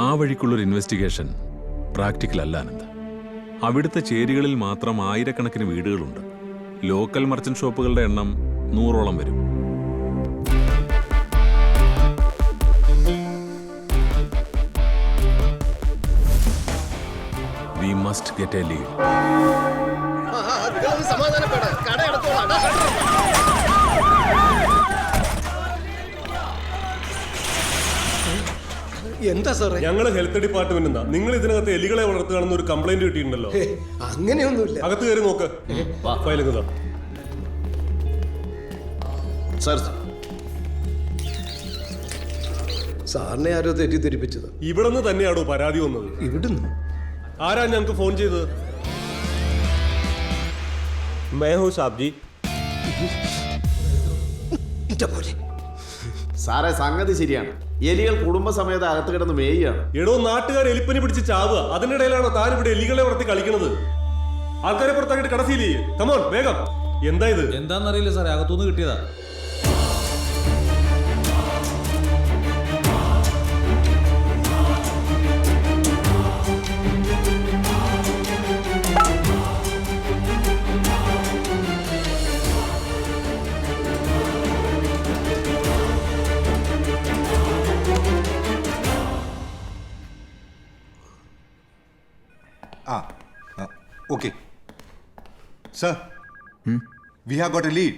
ആ വഴിക്കുള്ളൊരു ഇൻവെസ്റ്റിഗേഷൻ പ്രാക്ടിക്കൽ അല്ല ആനന്ദ്. അവിടുത്തെ ചേരികളിൽ മാത്രം ആയിരക്കണക്കിന് വീടുകളുണ്ട്. ലോക്കൽ മർച്ചന്റ് ഷോപ്പുകളുടെ എണ്ണം 100ഓളം വരും. We must get a lead. എന്താ സാറേ? ഞങ്ങള് ഹെൽത്ത് ഡിപ്പാർട്ട്മെന്റ് എന്താ, നിങ്ങൾ ഇതിനകത്ത് എലികളെ വളർത്തുകയാണെന്ന് ഒരു കംപ്ലൈന്റ് കിട്ടിയിട്ടുണ്ടല്ലോ. അങ്ങനെയൊന്നുമില്ല. അകത്ത് കയറി നോക്ക്. ഫയലിങ്ങതാ സാർ. സാറിനെ ആരോ തെറ്റിദ്ധരിപ്പിച്ചത്. ഇവിടുന്ന് തന്നെയാണോ പരാതി വന്നത്? ഇവിടുന്ന്? ആരാ ഞങ്ങൾക്ക് ഫോൺ ചെയ്തത്? മേഹു സാബ്ജി. സാറേ, സംഗതി ശരിയാണ്. എലികൾ കുടുംബസമേത അകത്ത് കിടന്ന് മേയാണ്. എടോ, നാട്ടുകാർ എലിപ്പനി പിടിച്ച് ചാവുക. അതിനിടയിലാണോ താൻ ഇവിടെ എലികളെ വളർത്തി കളിക്കുന്നത്? ആൾക്കാരെ പുറത്താക്കിയിട്ട് കടസിയില്ലേ? കമോൺ വേഗം. എന്താ ഇത്? എന്താണെന്നറിയില്ല സാറേ, അകത്തുനിന്ന് കിട്ടിയതാ. Okay sir, we have got A lead.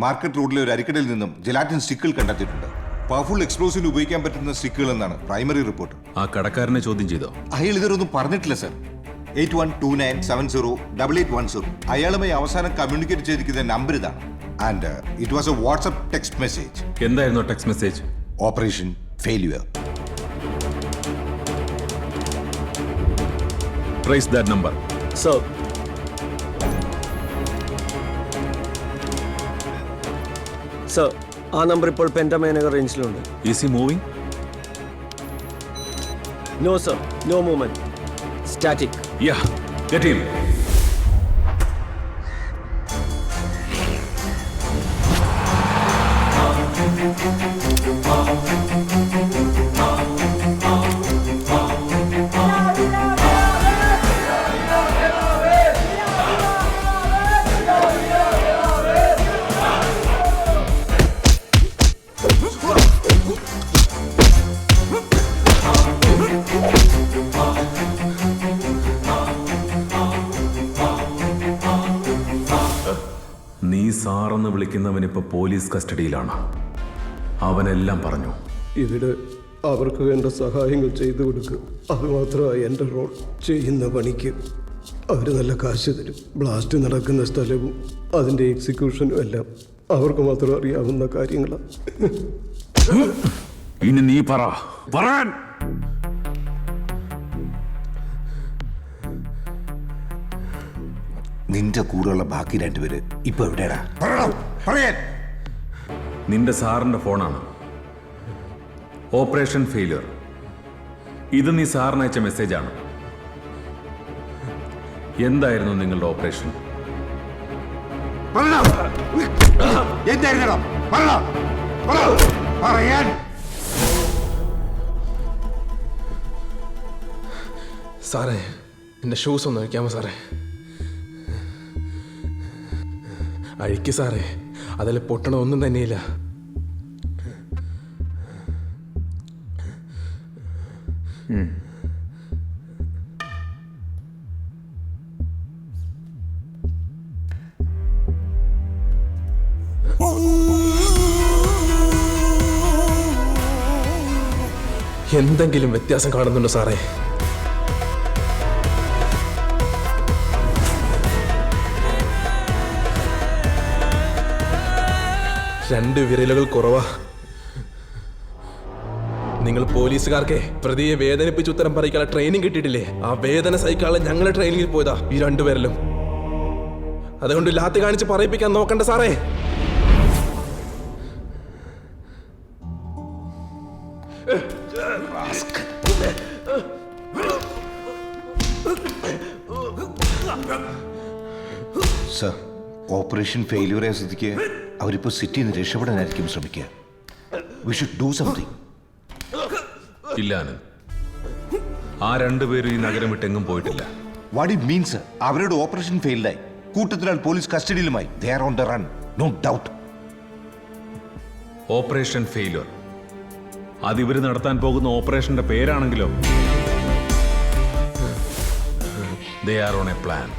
Market റോഡിലെ ഒരു അരിക്കടയിൽ നിന്നും ജെലാറ്റിൻ സ്റ്റിക്കുകൾ കണ്ടെത്തിയിട്ടുണ്ട്. പവർഫുൾ എക്സ്പ്ലോസീവ് ഉപയോഗിക്കാൻ പറ്റുന്ന സ്റ്റിക്കുകൾ എന്നാണ് പ്രൈമറി റിപ്പോർട്ട്. ആ കടക്കാരനെ ചോദ്യം ചെയ്തോ? അയാൾ ഇതൊന്നും പറഞ്ഞിട്ടില്ല സർ. 8129708810 അയാളുമായി അവസാനം കമ്മ്യൂണിക്കേറ്റ് ചെയ്തിരിക്കുന്ന നമ്പർ ഇതാണ്. And it was a WhatsApp text message. എന്തായിരുന്നു text message? Operation failure. Trace that number. Sir. Sir, ആ നമ്പർ ഇപ്പോൾ പെൻറ്റമേനഗർ റേഞ്ചിലുണ്ട്. Is he moving? No sir, no movement. Static. Yeah, get him. നീ സാറെന്ന് വിളിക്കുന്നവനിപ്പോ police കസ്റ്റഡിയിലാണ്. അവനെല്ലാം പറഞ്ഞു. ഇവിടെ അവർക്ക് വേണ്ട സഹായങ്ങൾ ചെയ്തു കൊടുക്കുക. അതുമാത്രമാണ് എൻ്റെ റോൾ. ചെയ്യുന്ന പണിക്ക് അവർ നല്ല കാശ് തരും. ബ്ലാസ്റ്റ് നടക്കുന്ന സ്ഥലവും അതിൻ്റെ എക്സിക്യൂഷനും എല്ലാം അവർക്ക് മാത്രം അറിയാവുന്ന കാര്യങ്ങളാണ്. ഇനി നീ പറയാൻ. നിന്റെ കൂടെയുള്ള ബാക്കി രണ്ടുപേര് ഇപ്പൊ എവിടെയാടാ? പറയാൻ. നിന്റെ സാറിന്റെ ഫോണാണ്. Operation failure. ഇത് നീ സാറിന് അയച്ച മെസ്സേജാണ്. എന്തായിരുന്നു നിങ്ങളുടെ ഓപ്പറേഷൻ? സാറേ, എന്റെ ഷൂസ് ഒന്ന് വയ്ക്കാമോ സാറേ? അഴിക്ക് സാറേ, അതിൽ പൊട്ടണമൊന്നും തന്നെയില്ല. എന്തെങ്കിലും വ്യത്യാസം കാണുന്നുണ്ടോ സാറേ? രണ്ട് വിരലുകൾ കുറവാ. നിങ്ങൾ പോലീസുകാർക്ക് പ്രതിയെ വേദനിപ്പിച്ച് ഉത്തരം പറയിക്കാനുള്ള ട്രെയിനിങ് കിട്ടിയിട്ടില്ലേ? ആ വേദന സഹിക്കാനുള്ള ഞങ്ങളെ ട്രെയിനിങ്ങിൽ പോയതാ ഈ രണ്ടുപേരിലും. അതുകൊണ്ട് ലാത്തി കാണിച്ച് പറയിപ്പിക്കാൻ നോക്കണ്ട സാറേ. സർ, ഓപ്പറേഷൻ ഫെയിലിയർ ആയ സ്ഥിതിക്ക് അവരിപ്പോ സിറ്റിയിൽ നിന്ന് രക്ഷപ്പെടാനായിരിക്കും ശ്രമിക്കുക. We should do something. ഇല്ല ആനന്ദ്, ആ രണ്ടുപേരും ഈ നഗരം വിട്ടെങ്ങും പോയിട്ടില്ല. What it means? അവരുടെ ഓപ്പറേഷൻ ഫെയിൽഡായി. കൂട്ടത്തിനാൽ പോലീസ് കസ്റ്റഡിയിലുമായി. They are on the run, no doubt. Operation failure അതിവർ നടത്താൻ പോകുന്ന ഓപ്പറേഷന്റെ പേരാണെങ്കിലോ they are on a plan.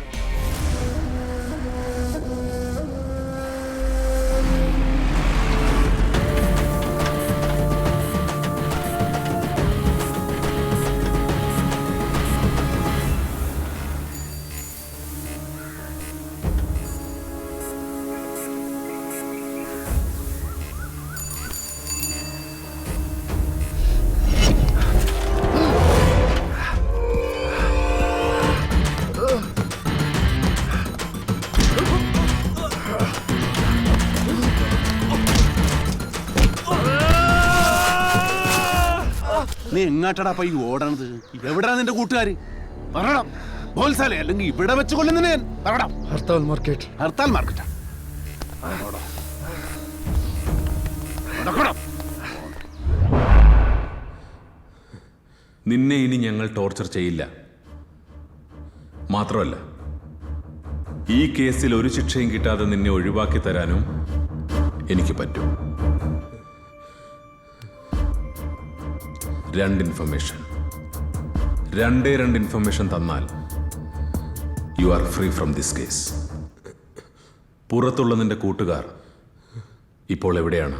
നീ എങ്ങാട്ടടാ ഈ ഓടണത്? എവിടാ നിന്റെ കൂട്ടുകാര്? പറയണം ബോൽസാലെ, അല്ലെങ്കിൽ ഇവിടെ വെച്ച് കൊല്ലുന്നതിന് ഞാൻ പറയണം. ഹർത്താൽ മാർക്കറ്റ്. ഹർത്താൽ മാർക്കറ്റാ? നിന്നെ ഇനി ഞങ്ങൾ ടോർച്ചർ ചെയ്യില്ല. മാത്രമല്ല, ഈ കേസിൽ ഒരു ശിക്ഷയും കിട്ടാതെ നിന്നെ ഒഴിവാക്കി തരാനും എനിക്ക് പറ്റും. രണ്ട് ഇൻഫർമേഷൻ തന്നാൽ you are free from this case. പുറത്തുള്ള നിന്റെ കൂട്ടുകാർ ഇപ്പോൾ എവിടെയാണ്?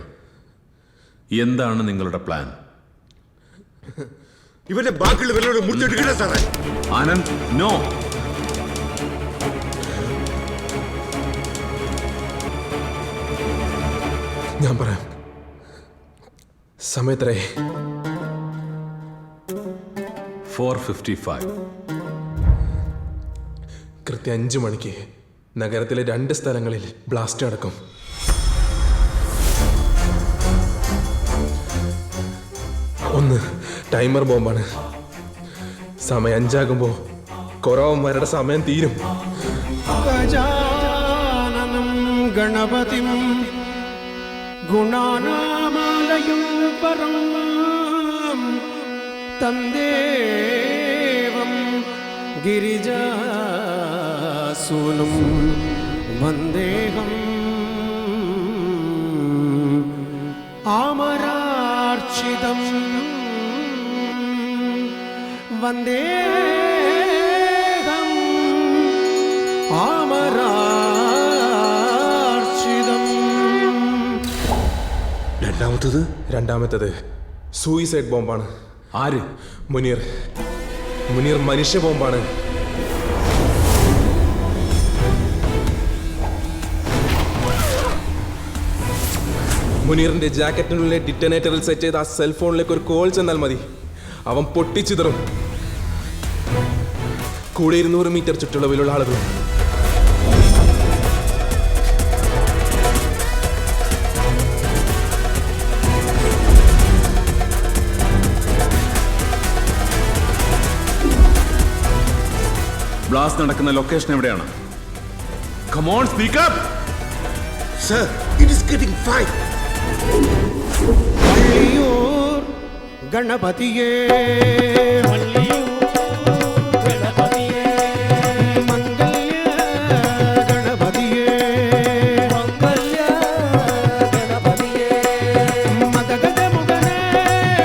എന്താണ് നിങ്ങളുടെ പ്ലാൻ? ഇവന്റെ ബാക്കിയുള്ളവരോട് മുത്തെടുക്കണ സാറേ. ആനന്ദ്, നോ. ഞാൻ പറയാം. സമയത്രേ? 4:55. കൃത്യം 5 മണിക്ക് നഗരത്തിലെ 2 സ്ഥലങ്ങളിൽ ബ്ലാസ്റ്റ് നടക്കും. ഒന്ന് ടൈമർ ബോംബാണ്. സമയം 5 ആകുമ്പോ കൊറവന്മാരുടെ സമയം തീരും. ഗജാനനം ഗണപതിം ഗുണാനാമാലയം പരം തന്ദേവം ഗിരിജാസൂനം വന്ദേഹം ആമരാർച്ചിതം വന്ദേഹം ആമരാർച്ചിതം. രണ്ടാമത്തത് സൂയിസൈഡ് ബോംബാണ്. ആര്? മുനീർ. മുനീർ മനുഷ്യ ബോംബാണ്. മുനീറിന്റെ ജാക്കറ്റിനുള്ളിലെ ഡിറ്റനേറ്ററിൽ സെറ്റ് ചെയ്ത ആ സെൽഫോണിലേക്ക് ഒരു കോൾ ചെന്നാൽ മതി, അവൻ പൊട്ടിച്ചിതറും. കൂടെ 200 മീറ്റർ ചുറ്റളവിലുള്ള ആളുകൾ. ബ്ലാസ്റ്റ് നടക്കുന്ന ലൊക്കേഷൻ എവിടെയാണ്? Come on, speak up! Sir, it is getting fight. Valliyoor ഗണപതിയേ Valliyoor ഗണപതിയേ മംഗല്യ ഗണപതിയേ മംഗല്യ ഗണപതിയേ മദഗജ മുഗനേ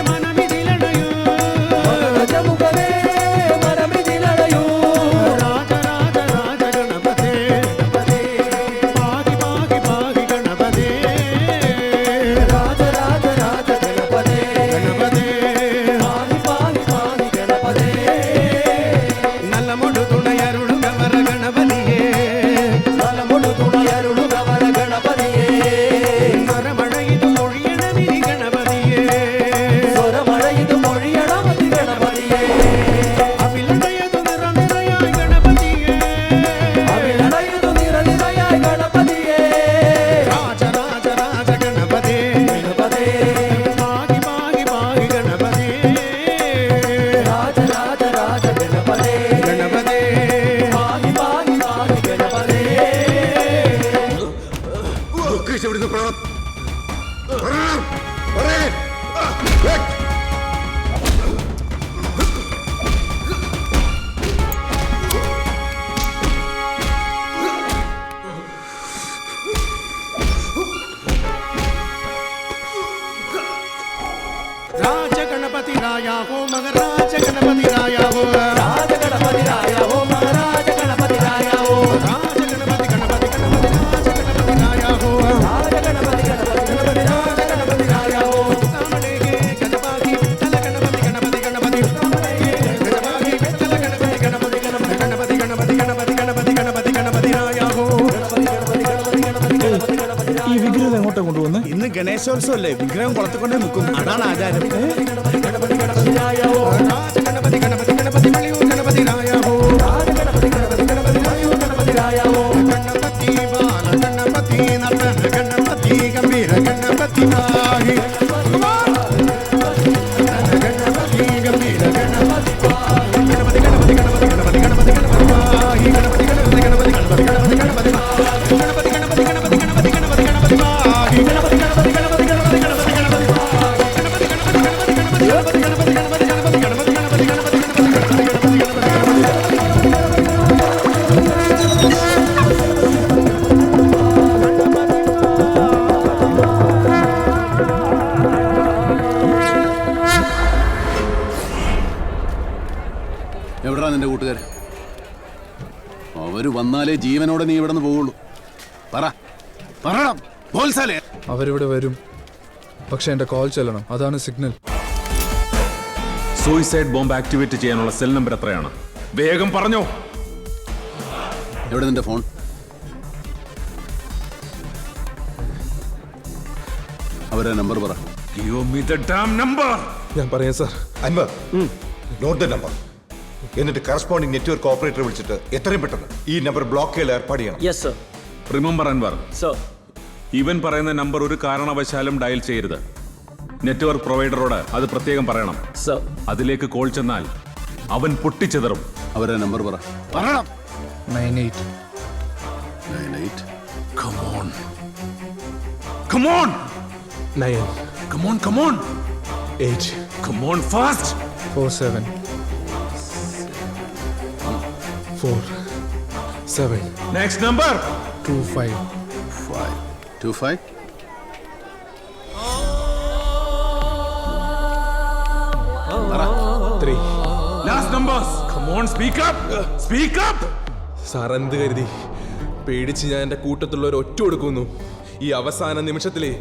മനമിതിലണയൂ മദഗജ മുഗനേ മനമിതിലണയൂ രാജ രാജ രാജ ഗണപതേ ഗണപതേ പാകി പാകി പാകി ഗണപതേ രാജ രാജ രാജ ഗണപതേ ഗണപതേ പാകി പാകി പാകി ഗണപതേ നല്ലമൊടു തുണയരുളുക വര ഗണപതിയേ നല്ലമൊടു തുണയരുളുക വര ഗണപതിയേ സ്വരമഴയിതു മൊഴിയണമിനി ഗണപതിയേ സ്വരമഴയിതു മൊഴിയണമിനി ഗണപതിയേ അവിലടയതു നിറനിറയായി ഗണപതിയേ അവിലടയതു നിറനിറയായി ഗണപതിയേ രാജ രാജ രാജ ഗണപതേ ഗണപതേ പാകി പാകി പാകി ഗണപതേ രാജ രാജ രാജ ഗണപതേ ഗണപതേ പാകി പാകി പാകി ഗണപതേ राज गणपति राया हो मगराज गणपति राया हो राज गणपति राया हो मगराज गणपति राया हो राज गणपति गणपति गणपति राज गणपति राया हो राज गणपति गणपति गणपति राज गणपति राया हो कामड़ेगे गजबागी तल गणपति गणपति गणपति कामड़ेगे गजबागी तल गणपति गणपति गणपति गणपति गणपति गणपति गणपति गणपति गणपति राया हो गणपति गणपति गणपति गणपति गणपति गणपति ഈ വിഗ്രഹം എങ്ങോട്ടാ കൊണ്ടുവന്ന്? ഇന്ന് ഗണേശോത്സവം അല്ലേ, വിഗ്രഹം കുളത്തുകൊണ്ടേ നിൽക്കും, അതാണ് ആചാരം. गणपति गणपति राया हो राज गणपति गणपति गणपति वलियूर गणपति राया हो राज गणपति गणपति गणपति वलियूर गणपति राया हो गणपति बाल गणपति नर्तन गणपति गंभीर गणपति पाहि गणपति गंभीर गणपति पाहि गणपति गणपति गणपति गणपति गणपति गणपति पाहि गणपति गणपति गणपति गणपति गणपति गणपति पाहि गणपति गणपति गणपति गणपति गणपति गणपति पाहि गणपति गणपति गणपति गणपति गणपति गणपति എവിടാ നിന്റെ കൂട്ടുകാർ? അവര് വന്നാലേ ജീവനോടെ നീ ഇവിടെ നിന്ന് പോവുള്ളൂ. പറയണം ബോൾസാലേ. അവരിവിടെ വരും, പക്ഷെ എൻ്റെ കോൾ ചെല്ലണം, അതാണ് സിഗ്നൽ. സൂയിസൈഡ് ബോംബ് ആക്ടിവേറ്റ് ചെയ്യാനുള്ള സെൽ നമ്പർ എത്രയാണ്? വേഗം പറഞ്ഞോ. എവിടെ നിന്റെ ഫോൺ? അവരെ നമ്പർ പറ. Give me the damn number. ഞാൻ പറയാം sir. Anwar, note the number. എന്നിട്ട് കറസ്പോണ്ടിങ് നെറ്റ്വർക്ക് ഓപ്പറേറ്റർ വിളിച്ചിട്ട് എത്രയും പെട്ടെന്ന് ഈ നമ്പർ ബ്ലോക്ക് ചെയ്യാൻ ഏർപ്പാട് ചെയ്യണം. Yes sir. Remember Anwar, sir, ഇവൻ പറയുന്ന നമ്പർ ഒരു കാരണവശാലും ഡയൽ ചെയ്യരുത്. നെറ്റ്വർക്ക് പ്രൊവൈഡറോട് അത് പ്രത്യേകം പറയണം. സർ, അതിലേക്ക് കോൾ ചെന്നാൽ അവൻ പൊട്ടിച്ചെതറും. അവരെ നമ്പർ പറ. പറയണം. 98. 98. Come on. Come on. 9. Come on, come on. 8. Come on, fast. 47. 4. 7. Next number. 25. 25. പറ. 3. Last numbers. Come on, speak up. Speak up. Sir എന്ത് കരുതി? പേടിച്ച് ഞാൻ എൻ്റെ കൂട്ടത്തിലുള്ളവർ ഒറ്റ കൊടുക്കുന്നു. ഈ അവസാന നിമിഷത്തിലെ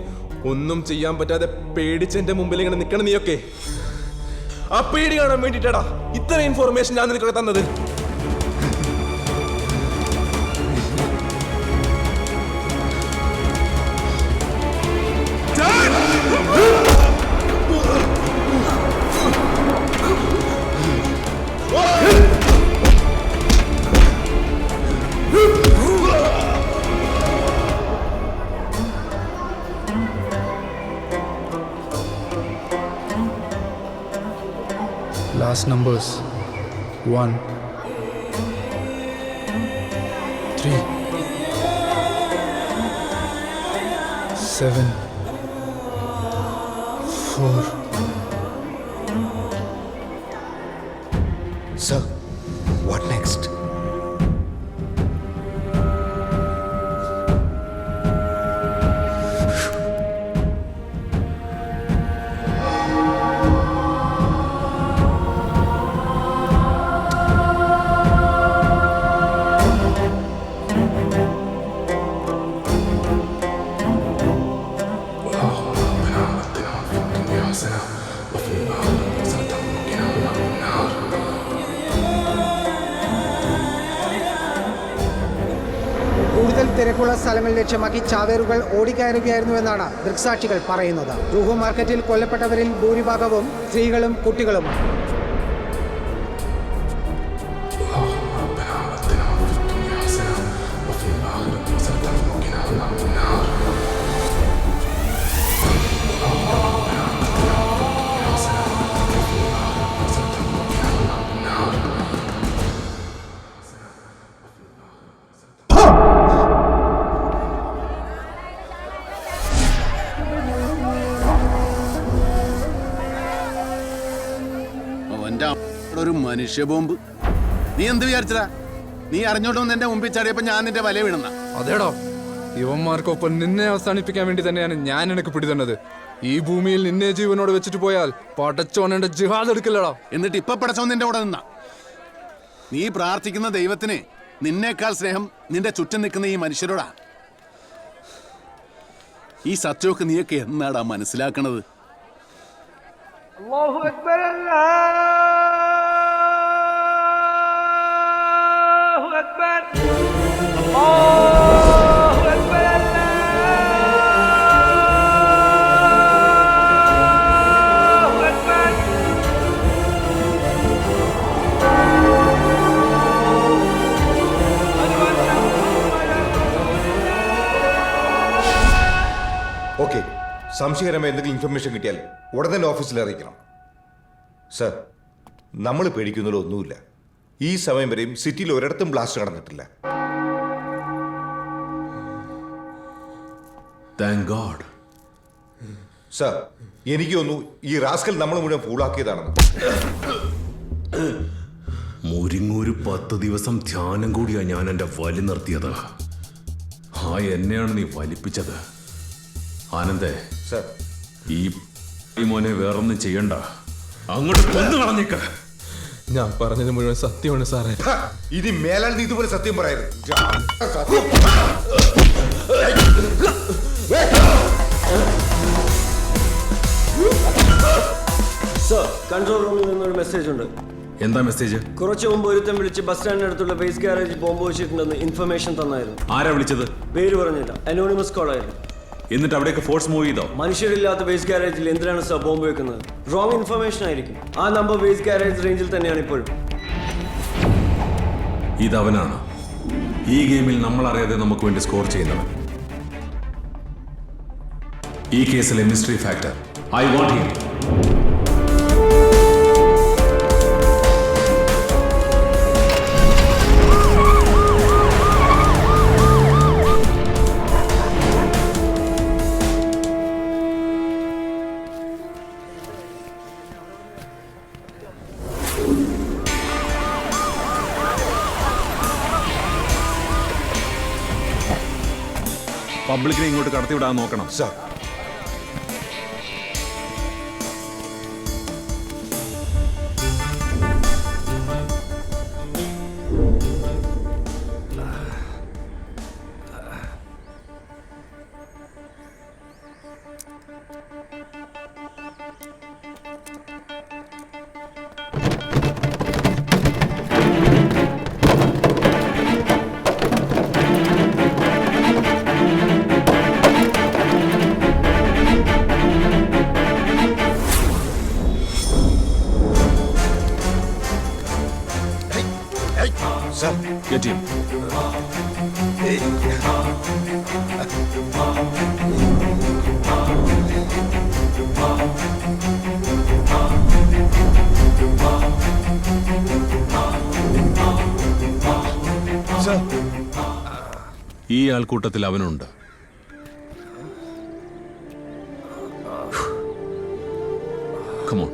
ഒന്നും ചെയ്യാൻ പറ്റാതെ പേടിച്ചെന്റെ മുമ്പിൽ ഇങ്ങനെ നിക്കണം നീയൊക്കെ. ആ പേടി കാണാൻ വേണ്ടിട്ടാടാ ഇത്ര ഇൻഫോർമേഷൻ ഞാൻ നിനക്കൊക്കെ തന്നത്. Last numbers 1, 3, 7, 4. Sir, what next? കൂടുതൽ തിരക്കുള്ള സ്ഥലങ്ങൾ ലക്ഷ്യമാക്കി ചാവേറുകൾ ഓടിക്കയറുകയായിരുന്നുവെന്നാണ് ദൃക്സാക്ഷികൾ പറയുന്നത്. ജൂഹു മാർക്കറ്റിൽ കൊല്ലപ്പെട്ടവരിൽ ഭൂരിഭാഗവും സ്ത്രീകളും കുട്ടികളുമാണ്. ഒരു മനുഷ്യ ബോംബ്. നീ എന്ത് വിചാരിച്ചടാ? നീ അറിഞ്ഞോണ്ട് എന്റെ മുമ്പിൽ ചാടിയപ്പോ ഞാൻ നിന്റെ വല വീണ. അതേടാ, ഇവന്മാർക്കൊപ്പം നിന്നെ അവസാനിപ്പിക്കാൻ വേണ്ടി തന്നെയാണ് ഞാൻ നിനക്ക് പിടിതന്നത്. ഈ ഭൂമിയിൽ നിന്നെ ജീവനോട് വെച്ചിട്ട് പോയാൽ പടച്ചോനെ ജിഹാദ് എടുക്കില്ലടാ. എന്നിട്ട് ഇപ്പൊ പടച്ചോൻ നിന്റെ കൂടെ നിന്ന. നീ പ്രാർത്ഥിക്കുന്ന ദൈവത്തിന് നിന്നേക്കാൾ സ്നേഹം നിന്റെ ചുറ്റും നിൽക്കുന്ന ഈ മനുഷ്യരോടാ. ഈ സത്യമൊക്കെ നീയൊക്കെ എന്നാടാ മനസ്സിലാക്കണത്? അല്ലാഹു അക്ബർ, അല്ലാഹു അക്ബർ, അല്ലാഹു അക്ബർ, അല്ലാഹു അക്ബർ. ഓക്കെ, സംശയകരമായ എന്തെങ്കിലും ഇൻഫർമേഷൻ കിട്ടിയാൽ ഉടൻ തന്നെ ഓഫീസിൽ അറിയിക്കണം. സർ, നമ്മൾ പേടിക്കുന്നതിൽ ഒന്നുമില്ല. ഈ സമയം വരെയും സിറ്റിയിൽ ഒരിടത്തും ബ്ലാസ്റ്റ് നടന്നിട്ടില്ല. Thank God. സർ, എനിക്ക് തോന്നുന്നു ഈ റാസ്കൽ നമ്മൾ മുഴുവൻ ഫൂളാക്കിയതാണെന്ന്. മുരിങ്ങൂര് 10 ദിവസം ധ്യാനം കൂടിയാ ഞാൻ എൻ്റെ വലി നിർത്തിയത്. ആ എന്നെയാണ് നീ വലിപ്പിച്ചത്. ആനന്ദേ, സർ, ഈ മോനെ വേറൊന്നും ചെയ്യണ്ട, അങ്ങോട്ട് കൊന്നു കളഞ്ഞേക്ക്. ഞാൻ പറഞ്ഞത് മുഴുവൻ സത്യമാണ് സാറേ. ഇനി മേലാൽ നീ ഇതുപോലെ സത്യം പറയരുത്. സർ, കൺട്രോൾ റൂമിൽ നിന്നൊരു മെസ്സേജ് ഉണ്ട്. എന്താ മെസ്സേജ്? കുറച്ചു മുമ്പ് ഒരുത്തം വിളിച്ച് ബസ് സ്റ്റാൻഡിനടുത്തുള്ള വേസ്റ്റ് ഗാരേജിൽ ബോംബ് വെച്ചിട്ടുണ്ടെന്ന് ഇൻഫർമേഷൻ തന്നായിരുന്നു. ആരാ വിളിച്ചത്? പേര് പറഞ്ഞില്ല, അനോണിമസ് കോൾ ആയിരുന്നു. എന്നിട്ട് അവിടേക്ക് ഫോഴ്സ് മൂവ് ചെയ്തോ? മനുഷ്യരില്ലാത്ത വേസ്റ്റ് ഗാരേജിൽ എന്തിനാണ് സർ ബോംബ് വെക്കുന്നത്? റോങ് ഇൻഫർമേഷൻ ആയിരിക്കും. ആ നമ്പർ വേസ്റ്റ് ഗാരേജ് റേഞ്ചിൽ തന്നെയാണ് ഇപ്പോഴും. ഇതവനാണ് ഈ ഗെയിമിൽ നമ്മൾ അറിയാതെ നമുക്ക് വേണ്ടി സ്കോർ ചെയ്യുന്നവൻ. ഈ കേസിലെ mystery factor. I want him. പബ്ലിക്കിനെ ഇങ്ങോട്ട് കടത്തിവിടാൻ നോക്കണം. Sir, Get him. ഈ ആൾക്കൂട്ടത്തിൽ അവനുണ്ട്. Come on.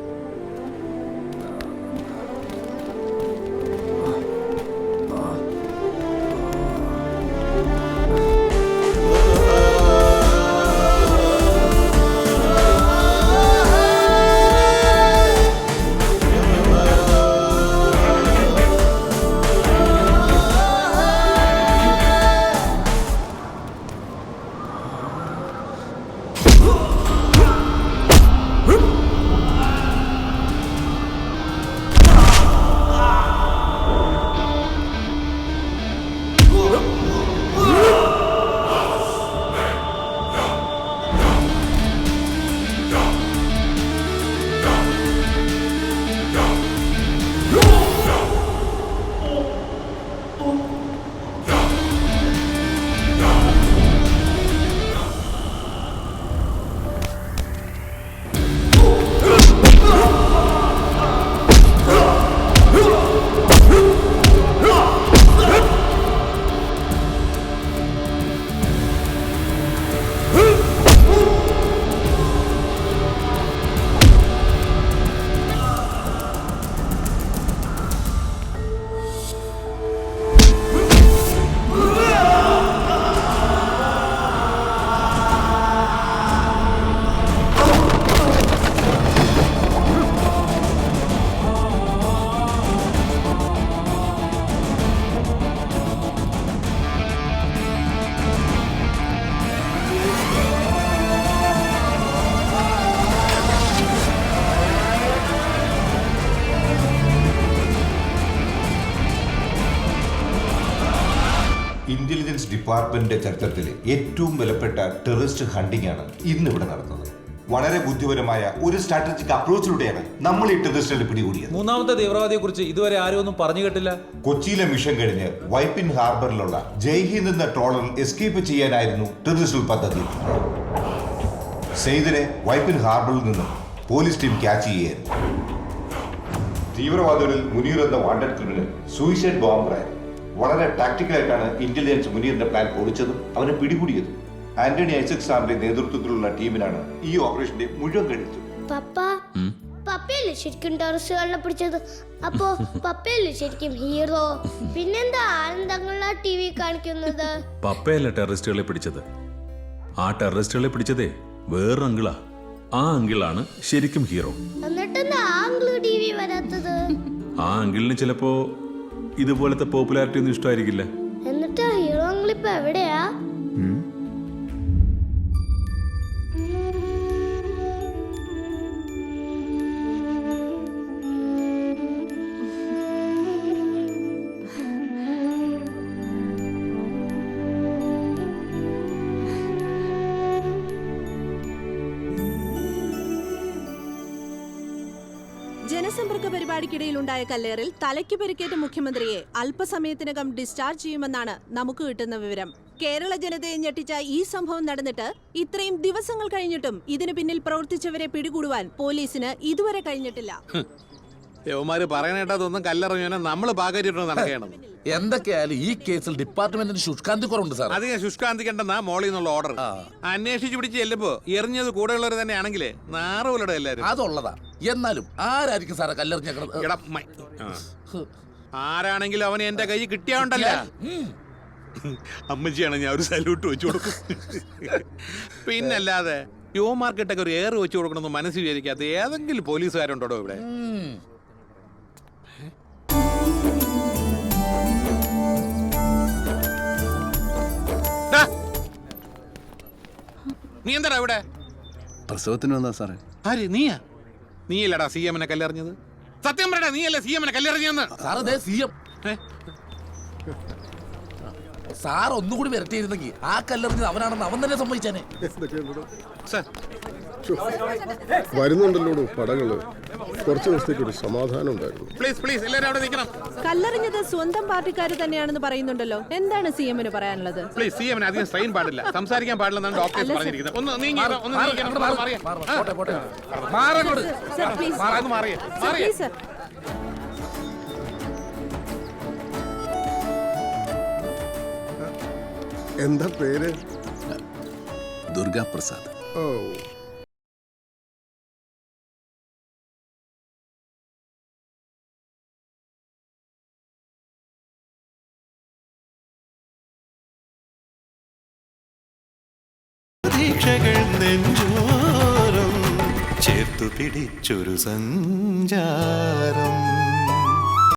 ഇന്റലിജൻസ് ഡിപ്പാർട്ട്മെന്റിന്റെ ചരിത്രത്തിലെ ഏറ്റവും വിലപ്പെട്ട ടെററിസ്റ്റ് ഹണ്ടിംഗ് ആണ് ഇന്നിവിടെ നടന്നത്. വളരെ ബുദ്ധിപരമായ ഒരു സ്ട്രാറ്റജിക് അപ്രോച്ചിലൂടെയാണ് നമ്മൾ ഈ ടെററിസ്റ്റുകളെ പിടികൂടിയത്. മൂന്നാമത്തെ തീവ്രവാദിയെ കുറിച്ച് ഇതുവരെ ആരും ഒന്നും പറഞ്ഞു കേട്ടില്ല. കൊച്ചിയിലെ മിഷൻ കഴിഞ്ഞ് വൈപ്പിൻ ഹാർബറിലുള്ള ജയ്ഹിന്ദ് എന്ന ട്രോളർ എസ്കേപ്പ് ചെയ്യാനായിരുന്നു ടെററിസ്റ്റുകൾ പദ്ധതി. സെയ്ദിനെ വൈപ്പിൻ ഹാർബറിൽ നിന്നും പോലീസ് ടീം ക്യാച്ച് ചെയ്യായിരുന്നു. തീവ്രവാദികളിൽ മുനീർ എന്ന വാണ്ടഡ് ക്രിമിനൽ സൂയിസൈഡ് ബോംബറായിരുന്നു. വളരെ ടാക്ടിക്കലായിട്ടാണ് ഇന്റലിജൻസ് മുനീറിന്റെ പ്ലാൻ പൊളിച്ചതും അവനെ പിടികൂടിയതും. ആന്റണി ഐസക് സാറിന്റെ നേതൃത്വത്തിലുള്ള ടീമിനാണ് ഈ ഓപ്പറേഷന്റെ മുഴുവൻ കരുത്ത്. പപ്പയല്ലേ ശരിക്കും ടെററിസ്റ്റുകളെ പിടിച്ചത്? അപ്പോ പപ്പയല്ലേ ശരിക്കും ഹീറോ? പിന്നെന്താ ആനന്ദങ്ങളാ ടി വി കാണിക്കുന്നത്? പപ്പയല്ല ടെററിസ്റ്റുകളെ പിടിച്ചത്. ആ ടെററിസ്റ്റുകളെ പിടിച്ചതേ വേറൊരു അങ്കിളാ. ആ അങ്കിളാണ് ശരിക്കും ഹീറോ. എന്നിട്ടെന്താ ആംഗിള് ടി വി വരാത്തത്? ആ അങ്കിളിന് ചിലപ്പോ ഇതുപോലത്തെ പോപ്പുലാരിറ്റി ഒന്നും ഇഷ്ടമായിരിക്കില്ല. എന്നിട്ട് ഹീറോ അങ്കിൾ ഇപ്പൊ എവിടെയാ? ജനസമ്പർക്ക പരിപാടിക്കിടയിലുണ്ടായ കല്ലേറിൽ തലയ്ക്ക് പരിക്കേറ്റ മുഖ്യമന്ത്രിയെ അല്പസമയത്തിനകം ഡിസ്ചാർജ് ചെയ്യുമെന്നാണ് നമുക്ക് കിട്ടുന്ന വിവരം. കേരള ജനതയെ ഞെട്ടിച്ച ഈ സംഭവം നടന്നിട്ട് ഇത്രയും ദിവസങ്ങൾ കഴിഞ്ഞിട്ടും ഇതിനു പിന്നിൽ പ്രവർത്തിച്ചവരെ പിടികൂടുവാൻ പോലീസിന് ഇതുവരെ കഴിഞ്ഞിട്ടില്ല. യവന്മാര് പറയണേട്ടതൊന്നും കല്ലെറിഞ്ഞവനെ നമ്മള് പാകരിട്ട് നടക്കണം. എന്തൊക്കെയായാലും ഈ കേസിൽ ഡിപ്പാർട്ട്മെന്റിന് ശുഷ്കാന്തി കുറവുണ്ട് സാർ. അധികം ശുഷ്കാന്തിക്കണ്ടെന്നാ മോളിൽ നിന്നുള്ള ഓർഡർ. അന്വേഷിച്ച് പിടിച്ച് ചെല്ലുമ്പോ എറിഞ്ഞത് കൂടെയുള്ളവർ തന്നെയാണെങ്കിലേ നാറുകളുടെ എല്ലാരും അതുള്ളതാ. എന്നാലും ആരായിരിക്കും സാറെ കല്ലെറിഞ്ഞേക്കണത്? ആരാണെങ്കിലും അവന് എന്റെ കൈ കിട്ടിയാണ്ടല്ല. അമ്മച്ചിയാണ് ഞാൻ ഒരു സല്യൂട്ട് വെച്ചു കൊടുക്കും. പിന്നല്ലാതെ യോ മാർക്കറ്റൊക്കെ ഒരു എയർ വെച്ചു കൊടുക്കണമെന്ന് മനസ്സിൽ വിചാരിക്കാത്ത ഏതെങ്കിലും പോലീസുകാരുണ്ടോ ഇവിടെ? നീ എന്താടാ ഇവിടെ? പ്രസവത്തിന് വന്നാ സാറേ. ആര്? നീയാ? നീയല്ലടാ സി എമ്മിനെ കല്ലെറിഞ്ഞത്? സത്യം പറയടാ, നീയല്ലേ സി എമ്മിനെ കല്ലെറിഞ്ഞെന്ന്? സാർ ഒന്നുകൂടി വരട്ടിയിരുന്നെങ്കിൽ ആ കല്ലെറിഞ്ഞത് അവനാണെന്ന് അവൻ തന്നെ സമ്മതിച്ചാനെ. വരുന്നുണ്ടല്ലോ പടങ്ങള്. കുറച്ച് ദിവസത്തേക്ക് ഒരു സമാധാനം ഉണ്ടായിരുന്നു. പ്ലീസ് പ്ലീസ് എല്ലാവരും അവിടെ നിൽക്കണം. കല്ലെറിഞ്ഞത് സ്വന്തം പാർട്ടിക്കാർ തന്നെയാണെന്ന് പറയുന്നുണ്ടല്ലോ. എന്താണ് സി എമ്മിന് പറയാനുള്ളത്? പ്ലീസ് സി എമ്മിന് അധികം സ്ട്രെയിൻ പാടില്ല, സംസാരിക്കാൻ പാടില്ലെന്നാണ് ഡോക്ടേഴ്സ് പറഞ്ഞിരിക്കുന്നത്. ഒന്ന് നീങ്ങി ഒന്ന് സർ, പ്ലീസ്. മാറിയേ സർ, പ്ലീസ്, സർ. എന്താ പേര്? ദുർഗാ പ്രസാദ്. ഓ, പ്രതീക്ഷകൾ നെഞ്ചോരം ചേർത്തു പിടിച്ചൊരു സഞ്ചാരം.